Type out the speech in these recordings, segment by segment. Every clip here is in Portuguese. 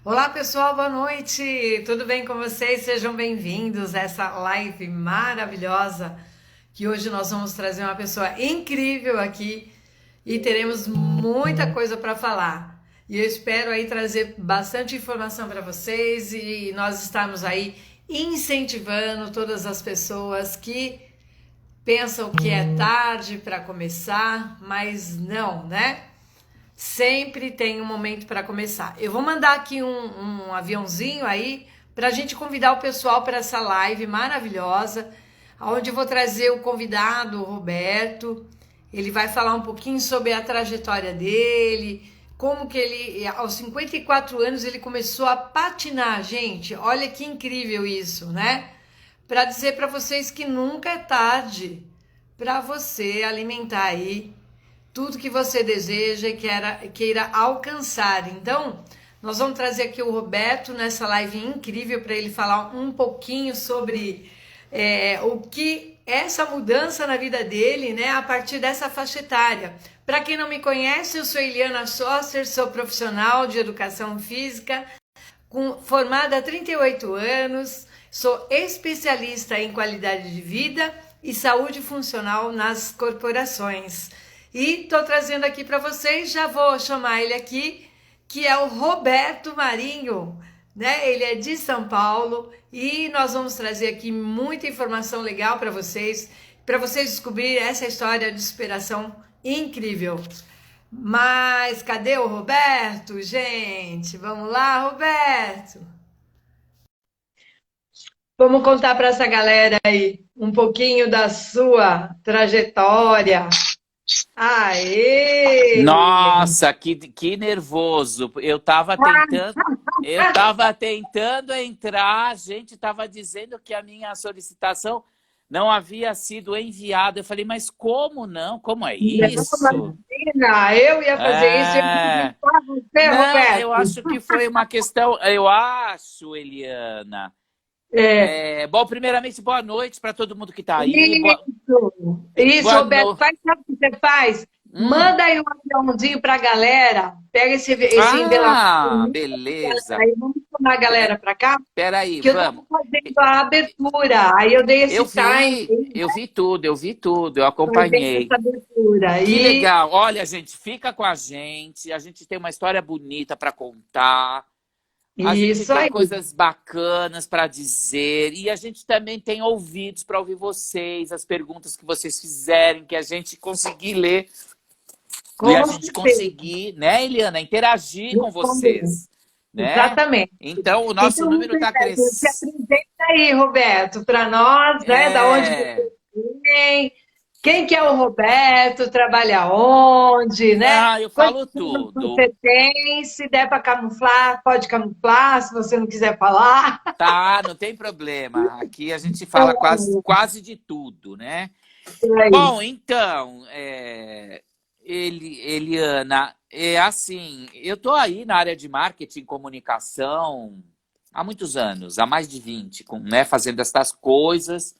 Olá pessoal, boa noite! Tudo bem com vocês? Sejam bem-vindos a essa live maravilhosa que hoje nós vamos trazer uma pessoa incrível aqui e teremos muita coisa para falar. E eu espero aí trazer bastante informação para vocês e nós estamos aí incentivando todas as pessoas que pensam que é tarde para começar, mas não, né? Sempre tem um momento para começar. Eu vou mandar aqui um aviãozinho aí para a gente convidar o pessoal para essa live maravilhosa, onde eu vou trazer o convidado, o Roberto. Ele vai falar um pouquinho sobre a trajetória dele, como que ele, aos 54 anos, ele começou a patinar, gente. Olha que incrível isso, né? Para dizer para vocês que nunca é tarde para você alimentar aí tudo que você deseja e queira alcançar. Então, nós vamos trazer aqui o Roberto nessa live incrível para ele falar um pouquinho sobre o que essa mudança na vida dele, né, a partir dessa faixa etária. Para quem não me conhece, eu sou Eliana Sosser, sou profissional de educação física, formada há 38 anos, sou especialista em qualidade de vida e saúde funcional nas corporações. E estou trazendo aqui para vocês, já vou chamar ele aqui, que é o Roberto Marinho, né? Ele é de São Paulo e nós vamos trazer aqui muita informação legal para vocês descobrirem essa história de superação incrível. Mas cadê o Roberto, gente? Vamos lá, Roberto! Vamos contar para essa galera aí um pouquinho da sua trajetória. Aê! Nossa, que nervoso. Eu tava tentando entrar, a gente tava dizendo que a minha solicitação não havia sido enviada. Eu falei, mas como não? Como é Não, isso? imagina, eu ia fazer isso e eu ia É... perguntar você, Não, eu Roberto. acho que foi uma questão, eu acho, Eliana. É, Bom, primeiramente, boa noite para todo mundo que está aí. isso, Boa Roberto, no... faz sabe o que você faz? Hum. Manda aí um aviãozinho pra galera, pega esse Ah, envelope, beleza. aí vamos chamar a galera pra cá, Peraí, que eu tava vamos. fazendo a abertura, aí eu dei Eu esse time, vi, eu vi tudo, eu fazendo essa acompanhei. abertura, Que e legal. Olha, gente, fica com a gente tem uma história bonita para contar, a gente isso tem aí, coisas bacanas para dizer e a gente também tem ouvidos para ouvir vocês, as perguntas que vocês fizerem, que a gente conseguir ler e a com gente certeza, conseguir, né, Eliana, interagir com responder. vocês, né? Exatamente. Então, o nosso Então, número está Roberto, se crescendo. apresenta aí, Roberto, para nós, né? Da onde É... você vem, quem que é o Roberto, trabalha onde, né? Ah, eu Quantos falo anos tudo. você tem? Se der para camuflar, pode camuflar, se você não quiser falar. Tá, não tem problema. Aqui a gente Então, fala quase de tudo, né? é aí. Bom, então, Eliana, é assim, eu tô aí na área de marketing e comunicação há muitos anos, há mais de 20, né, fazendo essas coisas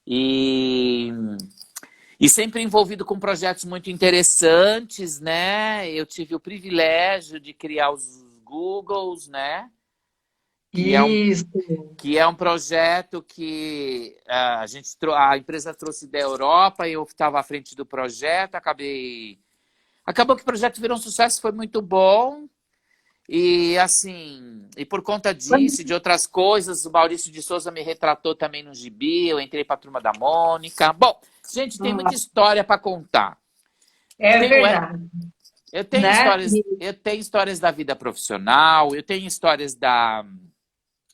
e, e sempre envolvido com projetos muito interessantes, né? Eu tive o privilégio de criar os Googles, né? Que é um Isso. que é um projeto que a empresa trouxe da Europa, eu estava à frente do projeto, acabou que o projeto virou um sucesso, foi muito bom. E assim, e por conta disso e de outras coisas, o Maurício de Souza me retratou também no Gibi, eu entrei para a Turma da Mônica. Bom, gente, tem muita história para contar. É Tenho, verdade, eu tenho né? histórias, eu tenho histórias da vida profissional, eu tenho histórias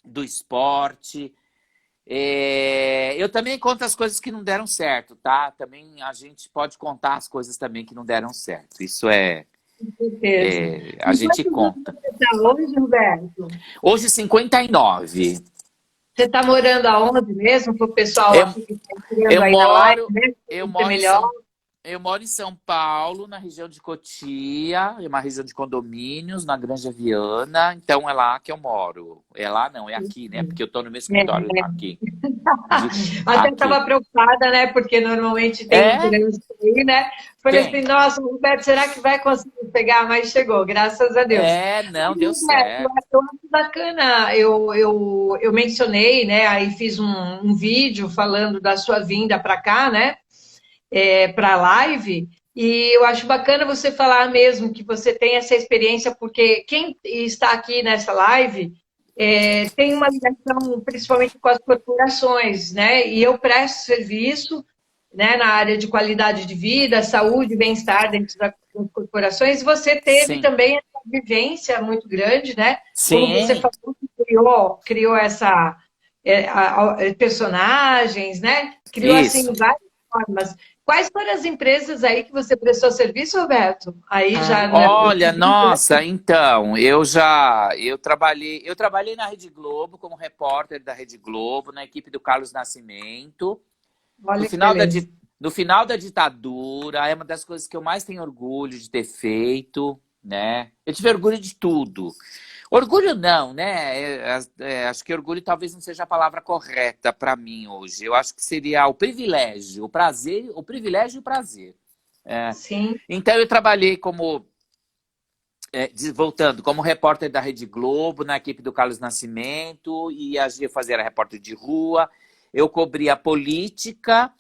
do esporte. Eu também conto as coisas que não deram certo, tá? Também a gente pode contar as coisas também que não deram certo. Isso Com certeza. a E gente quantos anos conta. você está hoje, Roberto? Hoje, 59. Você está morando aonde mesmo? Para o pessoal Eu, aqui que está entrando eu aí na live, moro, né? eu Entender moro em melhor. São Paulo, na região de Cotia, é uma região de condomínios, na Granja Viana. Então é lá que eu moro. É lá não, é aqui, né? Porque eu estou no meu escritório É. aqui. Até estava Aqui. preocupada, né? Porque normalmente tem um É? trânsito aí, né? Falei assim, Tem. nossa, o Roberto, será que vai conseguir pegar, mas chegou, graças a Deus. É, não, deu Eu certo. acho bacana, eu mencionei, né, aí fiz um vídeo falando da sua vinda para cá, né, para a live, e eu acho bacana você falar mesmo que você tem essa experiência, porque quem está aqui nessa live tem uma ligação principalmente com as corporações, né, e eu presto serviço, né, na área de qualidade de vida, saúde e bem-estar dentro das corporações, você teve Sim, também essa vivência muito grande, né? Como você sim, falou, que criou essa personagens, né? Criou assim isso. várias formas. Quais foram as empresas aí que você prestou serviço, Roberto? Aí já Olha, nossa, então, eu trabalhei na Rede Globo como repórter da Rede Globo, na equipe do Carlos Nascimento. No olha que final da, beleza. di- no final da ditadura, é uma das coisas que eu mais tenho orgulho de ter feito, né? Eu tive orgulho de tudo. Orgulho não, né? Acho que orgulho talvez não seja a palavra correta para mim hoje. Eu acho que seria o privilégio, o prazer, o privilégio e o prazer. É. Sim, Então eu trabalhei voltando, como repórter da Rede Globo, na equipe do Carlos Nascimento, e eu fazia repórter de rua, eu cobria política,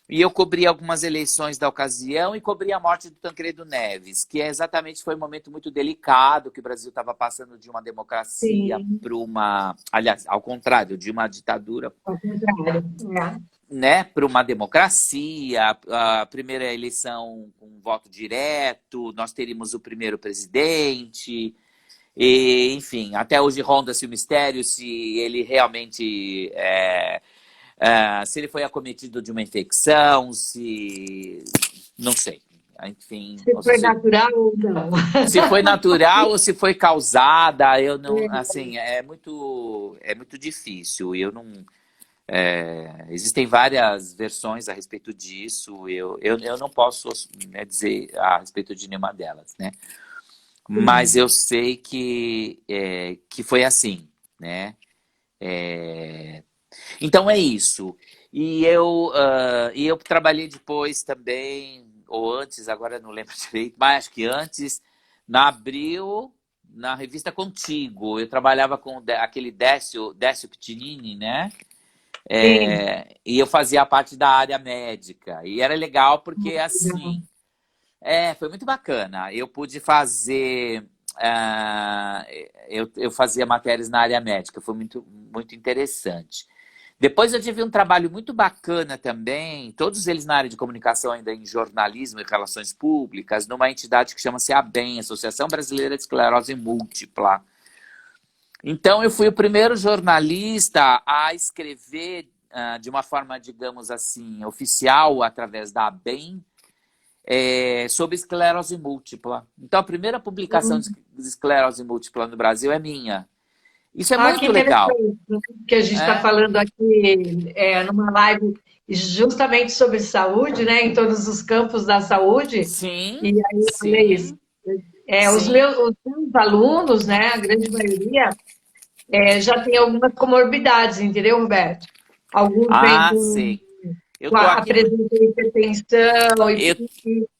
e eu cobri algumas eleições da ocasião e cobri a morte do Tancredo Neves, que exatamente foi um momento muito delicado, que o Brasil estava passando de uma democracia sim, para uma, aliás, ao contrário, de uma ditadura, ao contrário. né, para uma democracia, a primeira eleição com voto direto, nós teríamos o primeiro presidente, e, enfim, até hoje ronda-se o mistério se ele realmente se ele foi acometido de uma infecção, se. Não sei. Enfim, Se foi natural ou não. se foi natural ou se foi causada, eu não. Assim, é muito difícil. Eu não. Existem várias versões a respeito disso. Eu não posso, né, dizer a respeito de nenhuma delas, né? Mas eu sei que foi assim, né? É, Então é isso. E eu trabalhei depois também, ou antes, agora eu não lembro direito, mas acho que antes, na Abril, na revista Contigo. Eu trabalhava com aquele Décio Pitinini, né? Sim. E eu fazia parte da área médica. E era legal porque, assim, foi muito bacana. Eu pude fazer. ah, eu fazia matérias na área médica, foi muito, muito interessante. Depois eu tive um trabalho muito bacana também, todos eles na área de comunicação, ainda em jornalismo e relações públicas, numa entidade que chama-se ABEM, Associação Brasileira de Esclerose Múltipla. Então eu fui o primeiro jornalista a escrever de uma forma, digamos assim, oficial, através da ABEM, sobre esclerose múltipla. Então a primeira publicação de esclerose múltipla no Brasil é minha. Isso é Ah, que muito legal. interessante, né? Que a gente está É? falando aqui numa live justamente sobre saúde, né? Em todos os campos da saúde. E Sim, aí eu falei isso. sim, Os sim. meus alunos, né? A grande maioria já tem algumas comorbidades, entendeu, Roberto? Alguns vêm Ah, com sei. Eu tô aqui. apresentam hipertensão, Eu,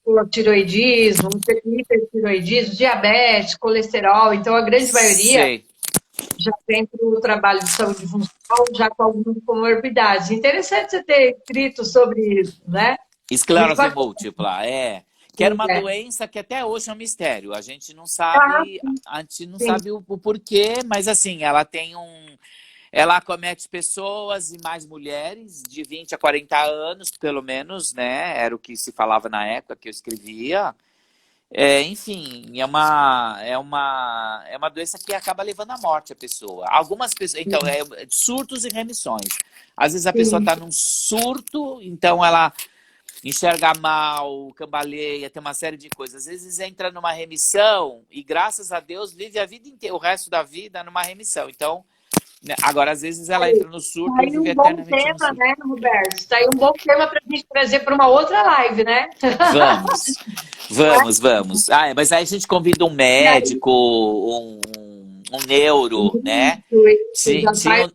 hipotiroidismo, hipertiroidismo, diabetes, colesterol. Então, a grande maioria sei. já vem para o trabalho de saúde funcional, já com algumas comorbidades. Interessante você ter escrito sobre isso, né? Muito Esclerose bacana. múltipla, que era uma É. doença que até hoje é um mistério. A gente não Ah, sabe, a gente não sim, sabe o porquê, mas assim, ela acomete pessoas e mais mulheres de 20 a 40 anos, pelo menos, né? Era o que se falava na época que eu escrevia. Enfim, é uma doença que acaba levando à morte a pessoa. Algumas pessoas, então, surtos e remissões. Às vezes a pessoa sim. está num surto, então ela enxerga mal, cambaleia, tem uma série de coisas. Às vezes entra numa remissão e, graças a Deus, vive a vida inteira, o resto da vida numa remissão. Então, né, agora, às vezes ela entra no Está surto e aí vive um bom eternamente no tema, surto. né, Roberto? Está aí um bom tema para a gente trazer para uma outra live, né? Vamos, vamos, vamos. Mas aí a gente convida um E aí, médico, um neuro, né? isso, Tinha, já tinha, faz um-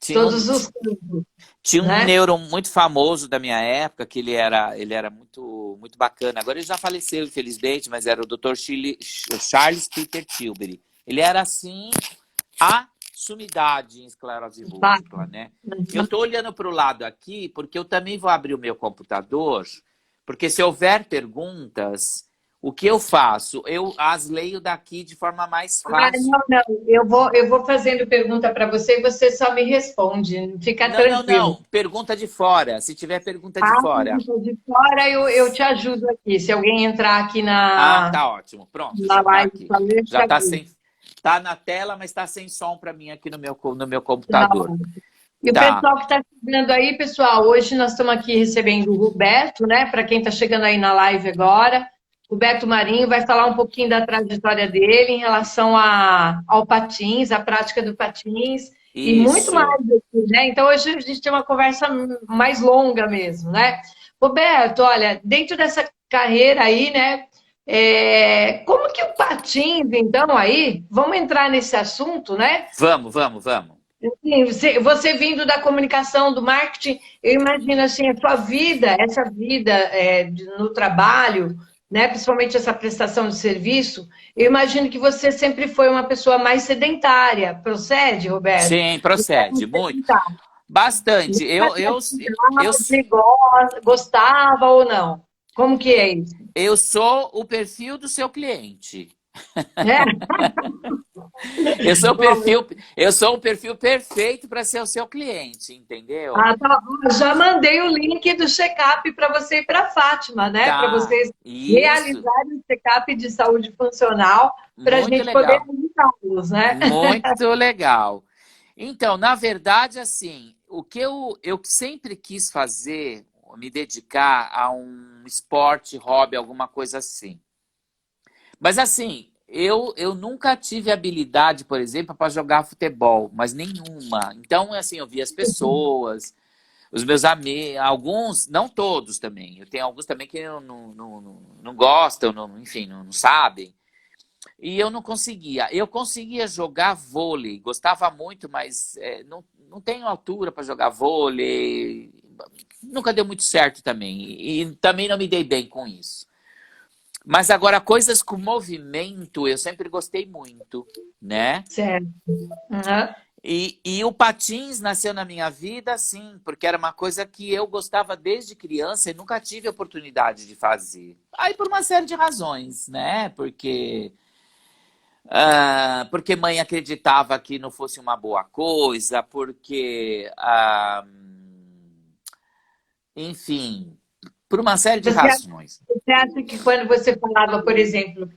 tinha, um- todos os campos. Tinha um né? neuro muito famoso da minha época, que ele era muito, muito bacana. Agora ele já faleceu, infelizmente, mas era o Dr. Charles Peter Tilbury. Ele era, assim, a sumidade em esclerose Tá. múltipla, né? Eu estou olhando para o lado aqui, porque eu também vou abrir o meu computador, porque se houver perguntas, o que eu faço? Eu as leio daqui de forma mais Ah, fácil. não, não. Eu vou fazendo pergunta para você e você só me responde. Fica Não, não, tranquilo. não. Pergunta de fora. Se tiver pergunta de Ah, fora. de fora eu te ajudo aqui. Se alguém entrar aqui Ah, na, tá ótimo. Pronto, na já tá live, aqui. eu te Já tá ajudo. sem. Tá na tela, mas tá sem som para mim aqui no meu Tá. computador. E o Tá. pessoal que está chegando aí, pessoal, hoje nós estamos aqui recebendo o Roberto, né? Para quem está chegando aí na live agora, Roberto Marinho vai falar um pouquinho da trajetória dele em relação ao patins, à prática do patins e muito mais Isso. aqui, né? Então hoje a gente tem uma conversa mais longa mesmo, né? Roberto, olha, dentro dessa carreira aí, né? Como que o patins, então, aí, vamos entrar nesse assunto, né? Vamos, vamos, vamos. Sim, você vindo da comunicação, do marketing, eu imagino assim, a sua vida, essa vida no trabalho, né, principalmente essa prestação de serviço, eu imagino que você sempre foi uma pessoa mais sedentária. Procede, Roberto? Sim, Você era procede. muito Muito. sedentário. Bastante. Nunca se Eu, atividade, gostava ou não? Como que é isso? eu sou o perfil do seu cliente. É? Bom, Eu sou o perfil perfeito para ser o seu cliente, entendeu? tá. Já mandei o link do check-up para você e para a Fátima, né? Para Tá. vocês Isso. realizarem o check-up de saúde funcional para a Muito gente poder legal. ajudá-los, né? Muito legal. Então, na verdade, assim, o que eu sempre quis fazer, me dedicar a um esporte, hobby, alguma coisa assim. Mas assim, eu nunca tive habilidade, por exemplo, para jogar futebol, mas nenhuma. Então, assim, eu via as pessoas, os meus amigos, alguns, não todos também. Eu tenho alguns também que não gostam, enfim, não sabem. E eu não conseguia. Eu conseguia jogar vôlei, gostava muito, mas não tenho altura para jogar vôlei. Nunca deu muito certo também. E também não me dei bem com isso. Mas agora, coisas com movimento, eu sempre gostei muito, né? Certo. Uhum. E o patins nasceu na minha vida, sim, porque era uma coisa que eu gostava desde criança e nunca tive oportunidade de fazer. Aí por uma série de razões, né? Porque mãe acreditava que não fosse uma boa coisa, porque, enfim, por uma série de Você razões. Você acha que quando você falava, por exemplo,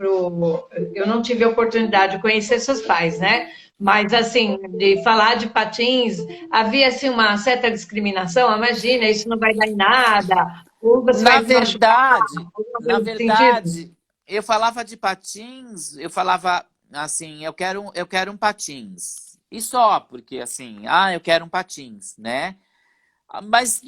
eu não tive a oportunidade de conhecer seus pais, né? Mas assim, de falar de patins, havia assim uma certa discriminação. Imagina, isso não vai dar em nada, ou você Na vai se machucar, verdade, alguma na coisa nesse sentido. verdade, eu falava de patins, eu falava assim, eu quero um patins. E só, porque assim, eu quero um patins, né? Mas,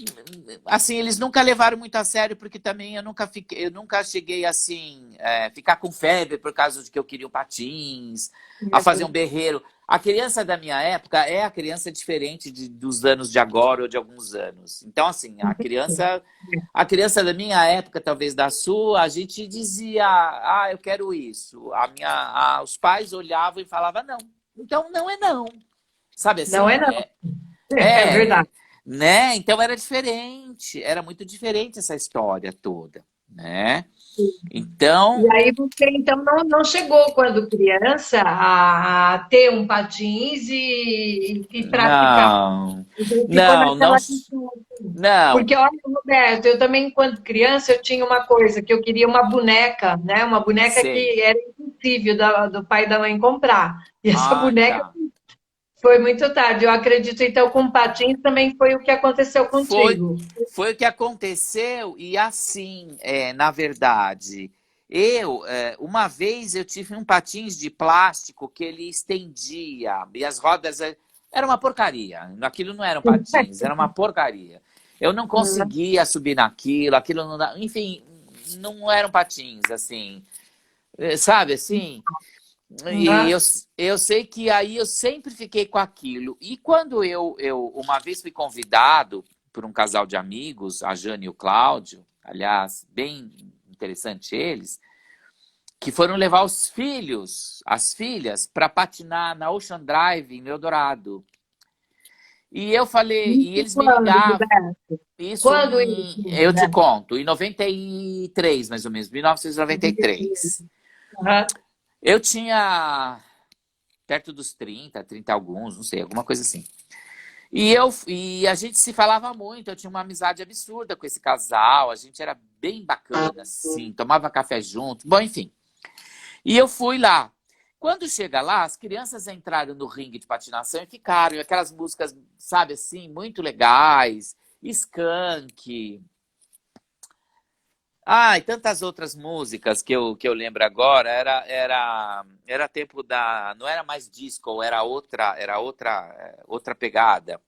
assim, eles nunca levaram muito a sério, porque também eu nunca cheguei, assim, ficar com febre por causa de que eu queria um patins, a fazer um berreiro. A criança da minha época é a criança diferente dos anos de agora ou de alguns anos. Então, assim, a criança da minha época, talvez da sua, a gente dizia, eu quero isso. Os pais olhavam e falavam, não. Então, não é não. Sabe Não é assim? não, é É, verdade. né? Então era diferente, era muito diferente essa história toda, né? E Então, aí você então não chegou quando criança a ter um patins e praticar. não, Então ficou não, não, naquela questão. não, Porque, olha, Roberto, eu também, quando criança, eu tinha uma coisa, que eu queria uma boneca, né? Uma boneca sei. que era impossível do pai e da mãe comprar. E essa Ah, boneca tá. foi muito tarde. Eu acredito, então, com patins também foi o que aconteceu Foi, contigo. foi o que aconteceu e assim, na verdade, uma vez eu tive um patins de plástico que ele estendia e as rodas era uma porcaria. Aquilo não eram patins, era uma porcaria. Eu não conseguia subir naquilo, aquilo não dá, enfim, não eram patins assim, sabe assim? E Aham. eu sei que aí eu sempre fiquei com aquilo. E quando eu uma vez fui convidado por um casal de amigos, a Jane e o Cláudio, aliás, bem interessante eles, que foram levar os filhos, as filhas, para patinar na Ocean Drive em Eldorado. E eu falei, e Isso eles me quando, ligavam, Gilberto? isso Quando isso, eu te Gilberto? conto, em 93, mais ou menos, 1993. Aham. Eu tinha perto dos 30 alguns, não sei, alguma coisa assim. E a gente se falava muito, eu tinha uma amizade absurda com esse casal, a gente era bem bacana, assim, tomava café junto, bom, enfim. E eu fui lá. Quando chega lá, as crianças entraram no ringue de patinação e ficaram, e aquelas músicas, sabe assim, muito legais, Skank, e tantas outras músicas que eu lembro agora, era tempo da, não era mais disco, outra pegada.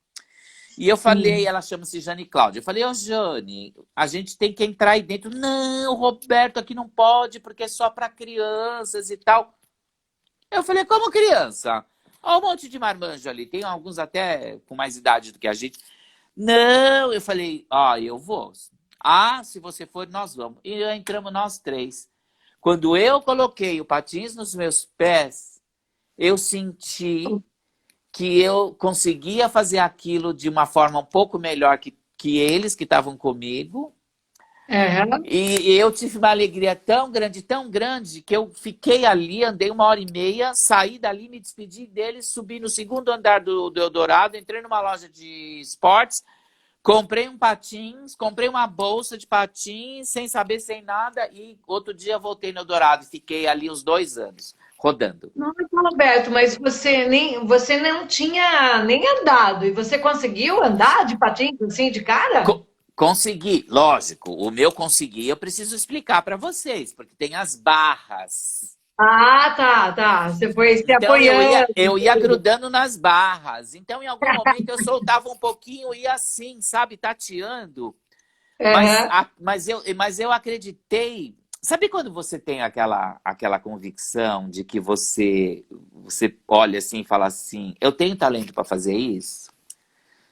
E eu falei, Sim. ela chama-se Jane Cláudia. Eu falei, ô Jane, a gente tem que entrar aí dentro. Não, Roberto, aqui não pode, porque é só para crianças e tal. Eu falei, como criança? Olha um monte de marmanjo ali, tem alguns até com mais idade do que a gente. Não, eu falei, eu vou. Se você for, nós vamos. E entramos nós três. Quando eu coloquei o patins nos meus pés, eu senti que eu conseguia fazer aquilo de uma forma um pouco melhor que eles que estavam comigo. Aham. E eu tive uma alegria tão grande, que eu fiquei ali, andei 1h30, saí dali, me despedi deles, subi no segundo andar do Eldorado, entrei numa loja de esportes, comprei um patins, comprei uma bolsa de patins, sem saber, sem nada, e outro dia voltei no Eldorado, fiquei ali uns 2 anos, rodando. Nossa, Roberto, mas você não tinha nem andado e você conseguiu andar de patins assim de cara? Consegui, lógico, o meu consegui, eu preciso explicar para vocês, porque tem as barras. Ah, tá. Você foi se Então apoiando. eu ia grudando nas barras. Então, em algum momento, eu soltava um pouquinho e ia assim, sabe, tateando. Mas, Aham. mas eu acreditei. Sabe quando você tem aquela convicção de que você olha assim e fala assim, eu tenho talento para fazer isso?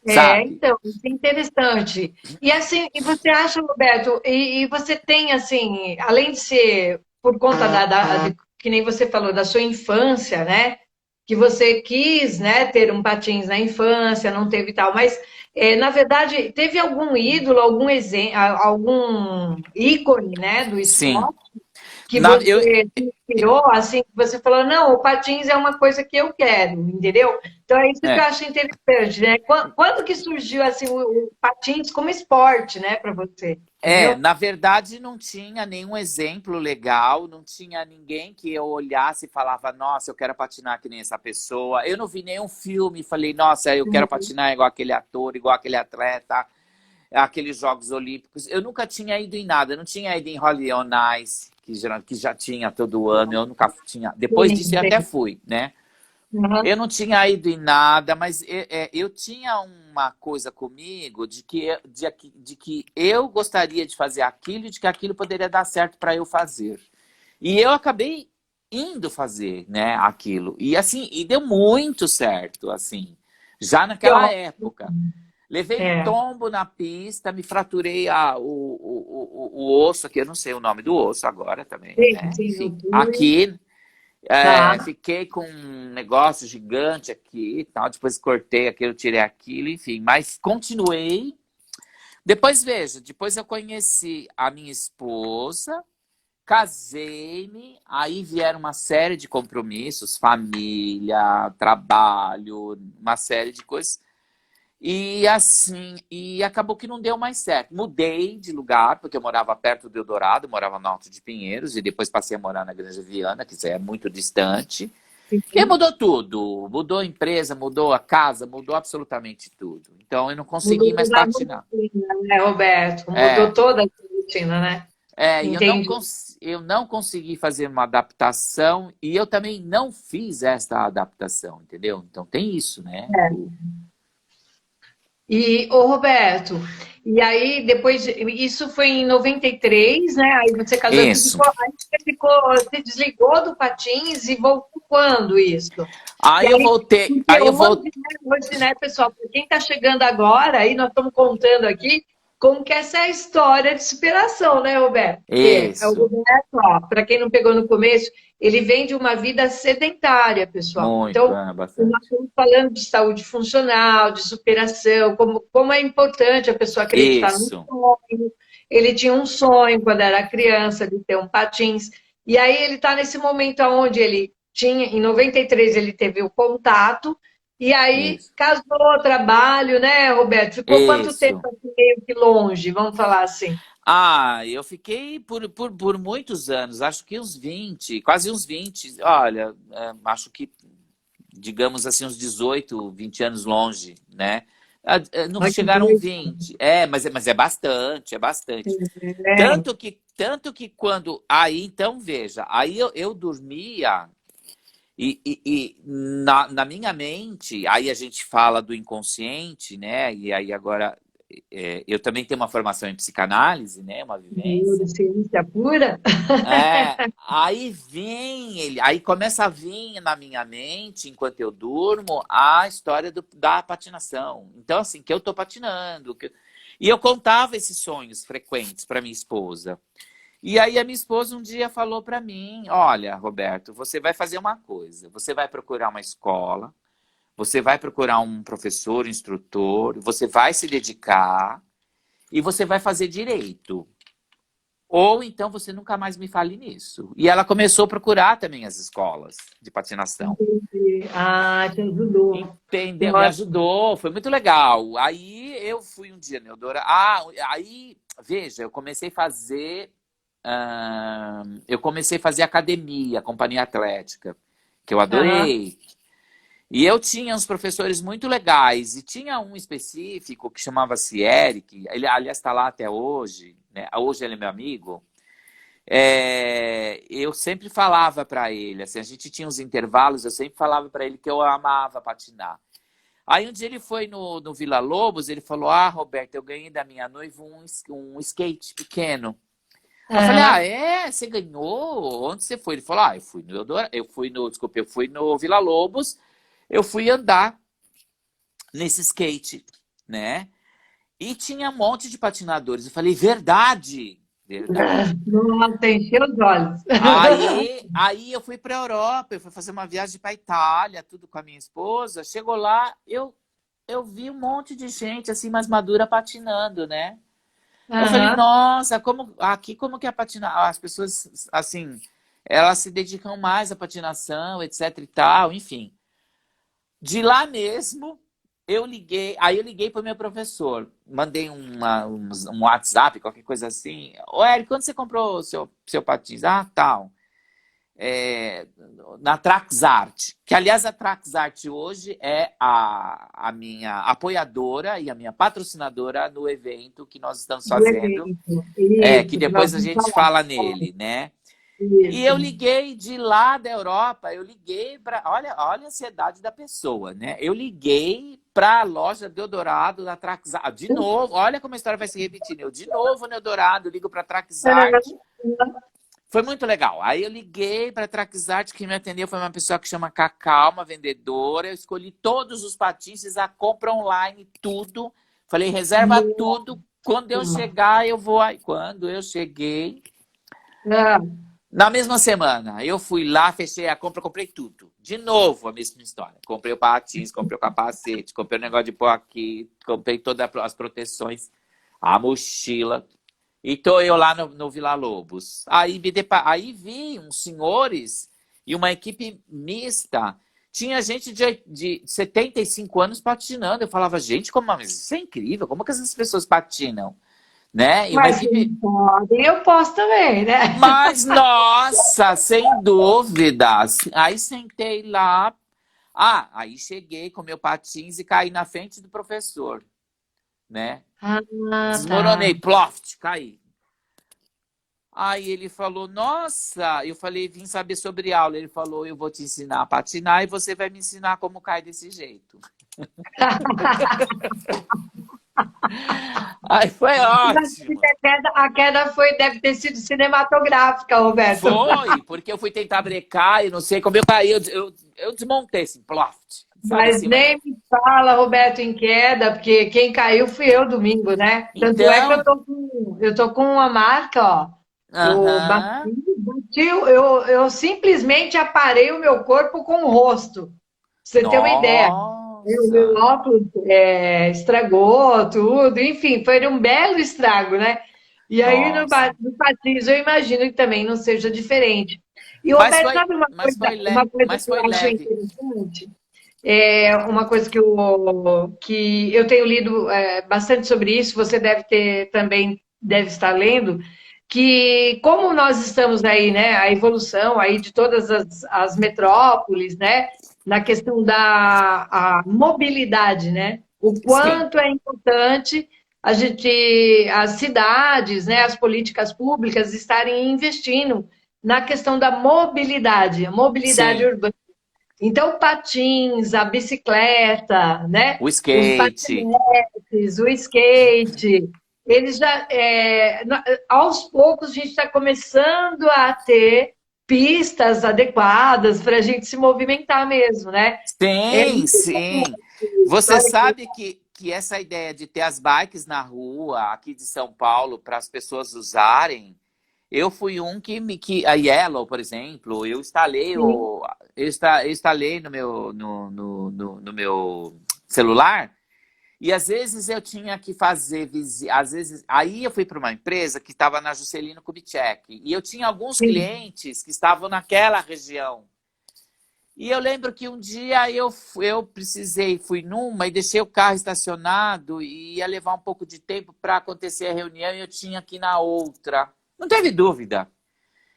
Sabe? Então, isso é interessante. E assim, e você acha, Roberto, e você tem assim, além de ser por conta que nem você falou, da sua infância, né? Que você quis, né, ter um patins na infância, não teve tal, mas na verdade, teve algum ídolo, algum exemplo, algum ícone, né, do Sim. esporte que Na, eu, você se inspirou, assim, que você falou, não, o patins é uma coisa que eu quero, entendeu? Então é isso que eu é, acho interessante, né? Quando que surgiu assim o patins como esporte, né, para você, entendeu? Na verdade, não tinha nenhum exemplo legal, não tinha ninguém que eu olhasse e falava, nossa, eu quero patinar que nem essa pessoa. Eu não vi nenhum filme e falei, nossa, eu quero patinar igual aquele ator, igual aquele atleta, aqueles Jogos Olímpicos. Eu nunca tinha ido em nada, eu não tinha ido em Holly on Ice, que já tinha todo ano, eu nunca tinha. Depois Sim, disso eu até sim. fui, né? Uhum. Eu não tinha ido em nada, mas eu tinha uma coisa comigo de que eu gostaria de fazer aquilo e de que aquilo poderia dar certo para eu fazer. E eu acabei indo fazer, né, aquilo. E assim, e deu muito certo, assim, já Que naquela ótimo. época. Levei É, tombo na pista, me fraturei o osso aqui, eu não sei o nome do osso agora também, sim, né? sim, no Enfim, punho. aqui Tá. fiquei com um negócio gigante aqui e tal. Depois cortei aquilo, tirei aquilo, enfim. Mas continuei. Depois, veja, depois eu conheci a minha esposa, casei-me, aí vieram uma série de compromissos, família, trabalho, uma série de coisas. E assim, e acabou que não deu mais certo. Mudei de lugar, porque eu morava perto do Eldorado, morava no Alto de Pinheiros, e depois passei a morar na Granja Viana, que é muito distante. E Sim. mudou tudo. Mudou a empresa, mudou a casa, mudou absolutamente tudo. Então eu não consegui Mudou mais toda a patinar. rotina, né, Roberto? Mudou É, toda a rotina, né? e Entendi. eu não consegui fazer uma adaptação e eu também não fiz essa adaptação, entendeu? Então tem isso, né? E, ô Roberto, e aí depois, isso foi em 93, né? Aí você casou, Isso. aí você desligou do patins e voltou quando isso? E Aí eu aí, voltei, porque aí eu voltei. hoje, né, pessoal, para quem está chegando agora, aí nós estamos contando aqui como que essa é a história de superação, né, Roberto? Porque é o Isso, Roberto, ó, para quem não pegou no começo, ele vem de uma vida sedentária, pessoal. muito, Então, nós bastante. estamos falando de saúde funcional, de superação, como é importante a pessoa acreditar no Isso, sonho. Ele tinha um sonho quando era criança de ter um patins. E aí ele está nesse momento onde ele tinha, em 93 ele teve o contato, e aí isso, casou, trabalho, né, Roberto? Ficou quanto tempo isso. assim, meio que longe, vamos falar assim? Ah, eu fiquei por muitos anos, acho que uns 20, quase uns 20. Olha, acho que, digamos assim, uns 18, 20 anos longe, né? Não Ai, que chegaram doido. 20, mas é bastante, é bastante. É. Tanto que quando. Aí, então, veja, aí eu dormia e na minha mente, aí a gente fala do inconsciente, né? E aí agora eu também tenho uma formação em psicanálise, né? Uma vivência. Neurociência pura? Aí vem ele, aí começa a vir na minha mente, enquanto eu durmo, a história da patinação. Então, assim, que eu tô patinando. E eu contava esses sonhos frequentes para minha esposa. E aí a minha esposa um dia falou para mim, olha, Roberto, você vai fazer uma coisa, você vai procurar uma escola, você vai procurar um professor, instrutor, você vai se dedicar e você vai fazer direito. Ou então você nunca mais me fale nisso. E ela começou a procurar também as escolas de patinação. Entendi. Ah, te ajudou. Entendeu? Me Ótimo. ajudou, foi muito legal. Aí eu fui um dia, Neodora. Aí, veja, eu comecei a fazer academia, companhia atlética, que eu Aham, adorei. E eu tinha uns professores muito legais, e tinha um específico que chamava-se Eric, ele aliás está lá até hoje, né? Hoje ele é meu amigo. Eu sempre falava para ele, assim, a gente tinha uns intervalos, eu sempre falava para ele que eu amava patinar. Aí um dia ele foi no Vila Lobos, ele falou, Roberto, eu ganhei da minha noiva um skate pequeno. Eu falei, aham. você ganhou? Onde você foi? Ele falou, eu fui no Eudora, desculpa, eu fui no Vila Lobos, eu fui andar nesse skate, né? E tinha um monte de patinadores. Eu falei, verdade, verdade. Nossa, encheu os olhos. Aí eu fui para a Europa, eu fui fazer uma viagem para a Itália, tudo com a minha esposa. Chegou lá, eu vi um monte de gente assim mais madura patinando, né? Eu falei, Aham. nossa, como que é patinar? As pessoas assim, elas se dedicam mais à patinação, etc e tal, enfim. De lá mesmo, aí eu liguei para o meu professor, mandei um WhatsApp, qualquer coisa assim. Ô, Eric, quando você comprou o seu patins? Ah, tal. É, na Traxart, que aliás a Traxart hoje é a minha apoiadora e a minha patrocinadora no evento que nós estamos Do fazendo, evento. que Isso, que nós depois a vamos gente falar. fala nele, né? E Isso. eu liguei de lá da Europa, eu liguei para. Olha a ansiedade da pessoa, né? Eu liguei para a loja do Eldorado da Traxart. De novo, olha como a história vai se repetindo. Eu, de novo no Eldorado, ligo para a Traxart. Foi muito legal. Aí eu liguei para a Traxart, quem me atendeu foi uma pessoa que chama Cacau, uma vendedora. Eu escolhi todos os patins, fiz a compra online, tudo. Falei, reserva tudo. Quando eu chegar, eu vou aí. Quando eu cheguei. Ah, Na mesma semana, eu fui lá, fechei a compra, comprei tudo. De novo, a mesma história. Comprei o patins, comprei o capacete, comprei o negócio de pôr aqui, comprei todas as proteções, a mochila. E tô eu lá no Vila Lobos. Aí vi uns senhores e uma equipe mista. Tinha gente de 75 anos patinando. Eu falava, gente, mas isso é incrível, como que essas pessoas patinam? Né? E uma mas se eles equipe podem, eu posso também, né? mas, nossa, sem dúvidas. Aí sentei lá. Aí cheguei com meu patins e caí na frente do professor, né? Ah, Desmoronei, tá. ploft, caí. Aí ele falou, nossa, eu falei, vim saber sobre aula. Ele falou, eu vou te ensinar a patinar e você vai me ensinar como cai desse jeito. Aí foi ótimo. A queda foi, deve ter sido cinematográfica, Roberto. Foi, porque eu fui tentar brecar e não sei como eu caí. Eu desmontei assim, ploft. Sabe Mas assim, mas... nem me fala, Roberto, em queda, porque quem caiu fui eu domingo, né? Tanto é que Então, eu tô com uma marca, ó. Eu bati, aham. eu simplesmente aparei o meu corpo com o rosto. Pra você ter uma ideia. Meu Nossa. óculos estragou tudo, enfim, foi um belo estrago, né? E aí Nossa. no patins eu imagino que também não seja diferente. E, Roberto, sabe uma coisa Mas que eu foi acho leve. interessante? É uma coisa que eu tenho lido bastante sobre isso, você deve ter também, deve estar lendo, que como nós estamos aí, né, a evolução aí de todas as metrópoles, né, na questão da a mobilidade, né, o Sim, quanto é importante a gente, as cidades, né, as políticas públicas estarem investindo na questão da mobilidade, a mobilidade sim. urbana. Então, patins, a bicicleta, né? O Os skate. patinetes, o skate, eles já, aos poucos, a gente está começando a ter pistas adequadas para a gente se movimentar mesmo, né? É Sim, muito sim. isso, Você olha que sabe que essa ideia de ter as bikes na rua aqui de São Paulo para as pessoas usarem, eu fui um que a Yellow, por exemplo, sim, eu instalei no meu celular. E às vezes eu tinha que fazer às vezes aí eu fui para uma empresa que estava na Juscelino Kubitschek e eu tinha alguns sim. clientes que estavam naquela região. E eu lembro que um dia eu precisei, fui numa e deixei o carro estacionado e ia levar um pouco de tempo para acontecer a reunião e eu tinha que ir na outra. Não teve dúvida.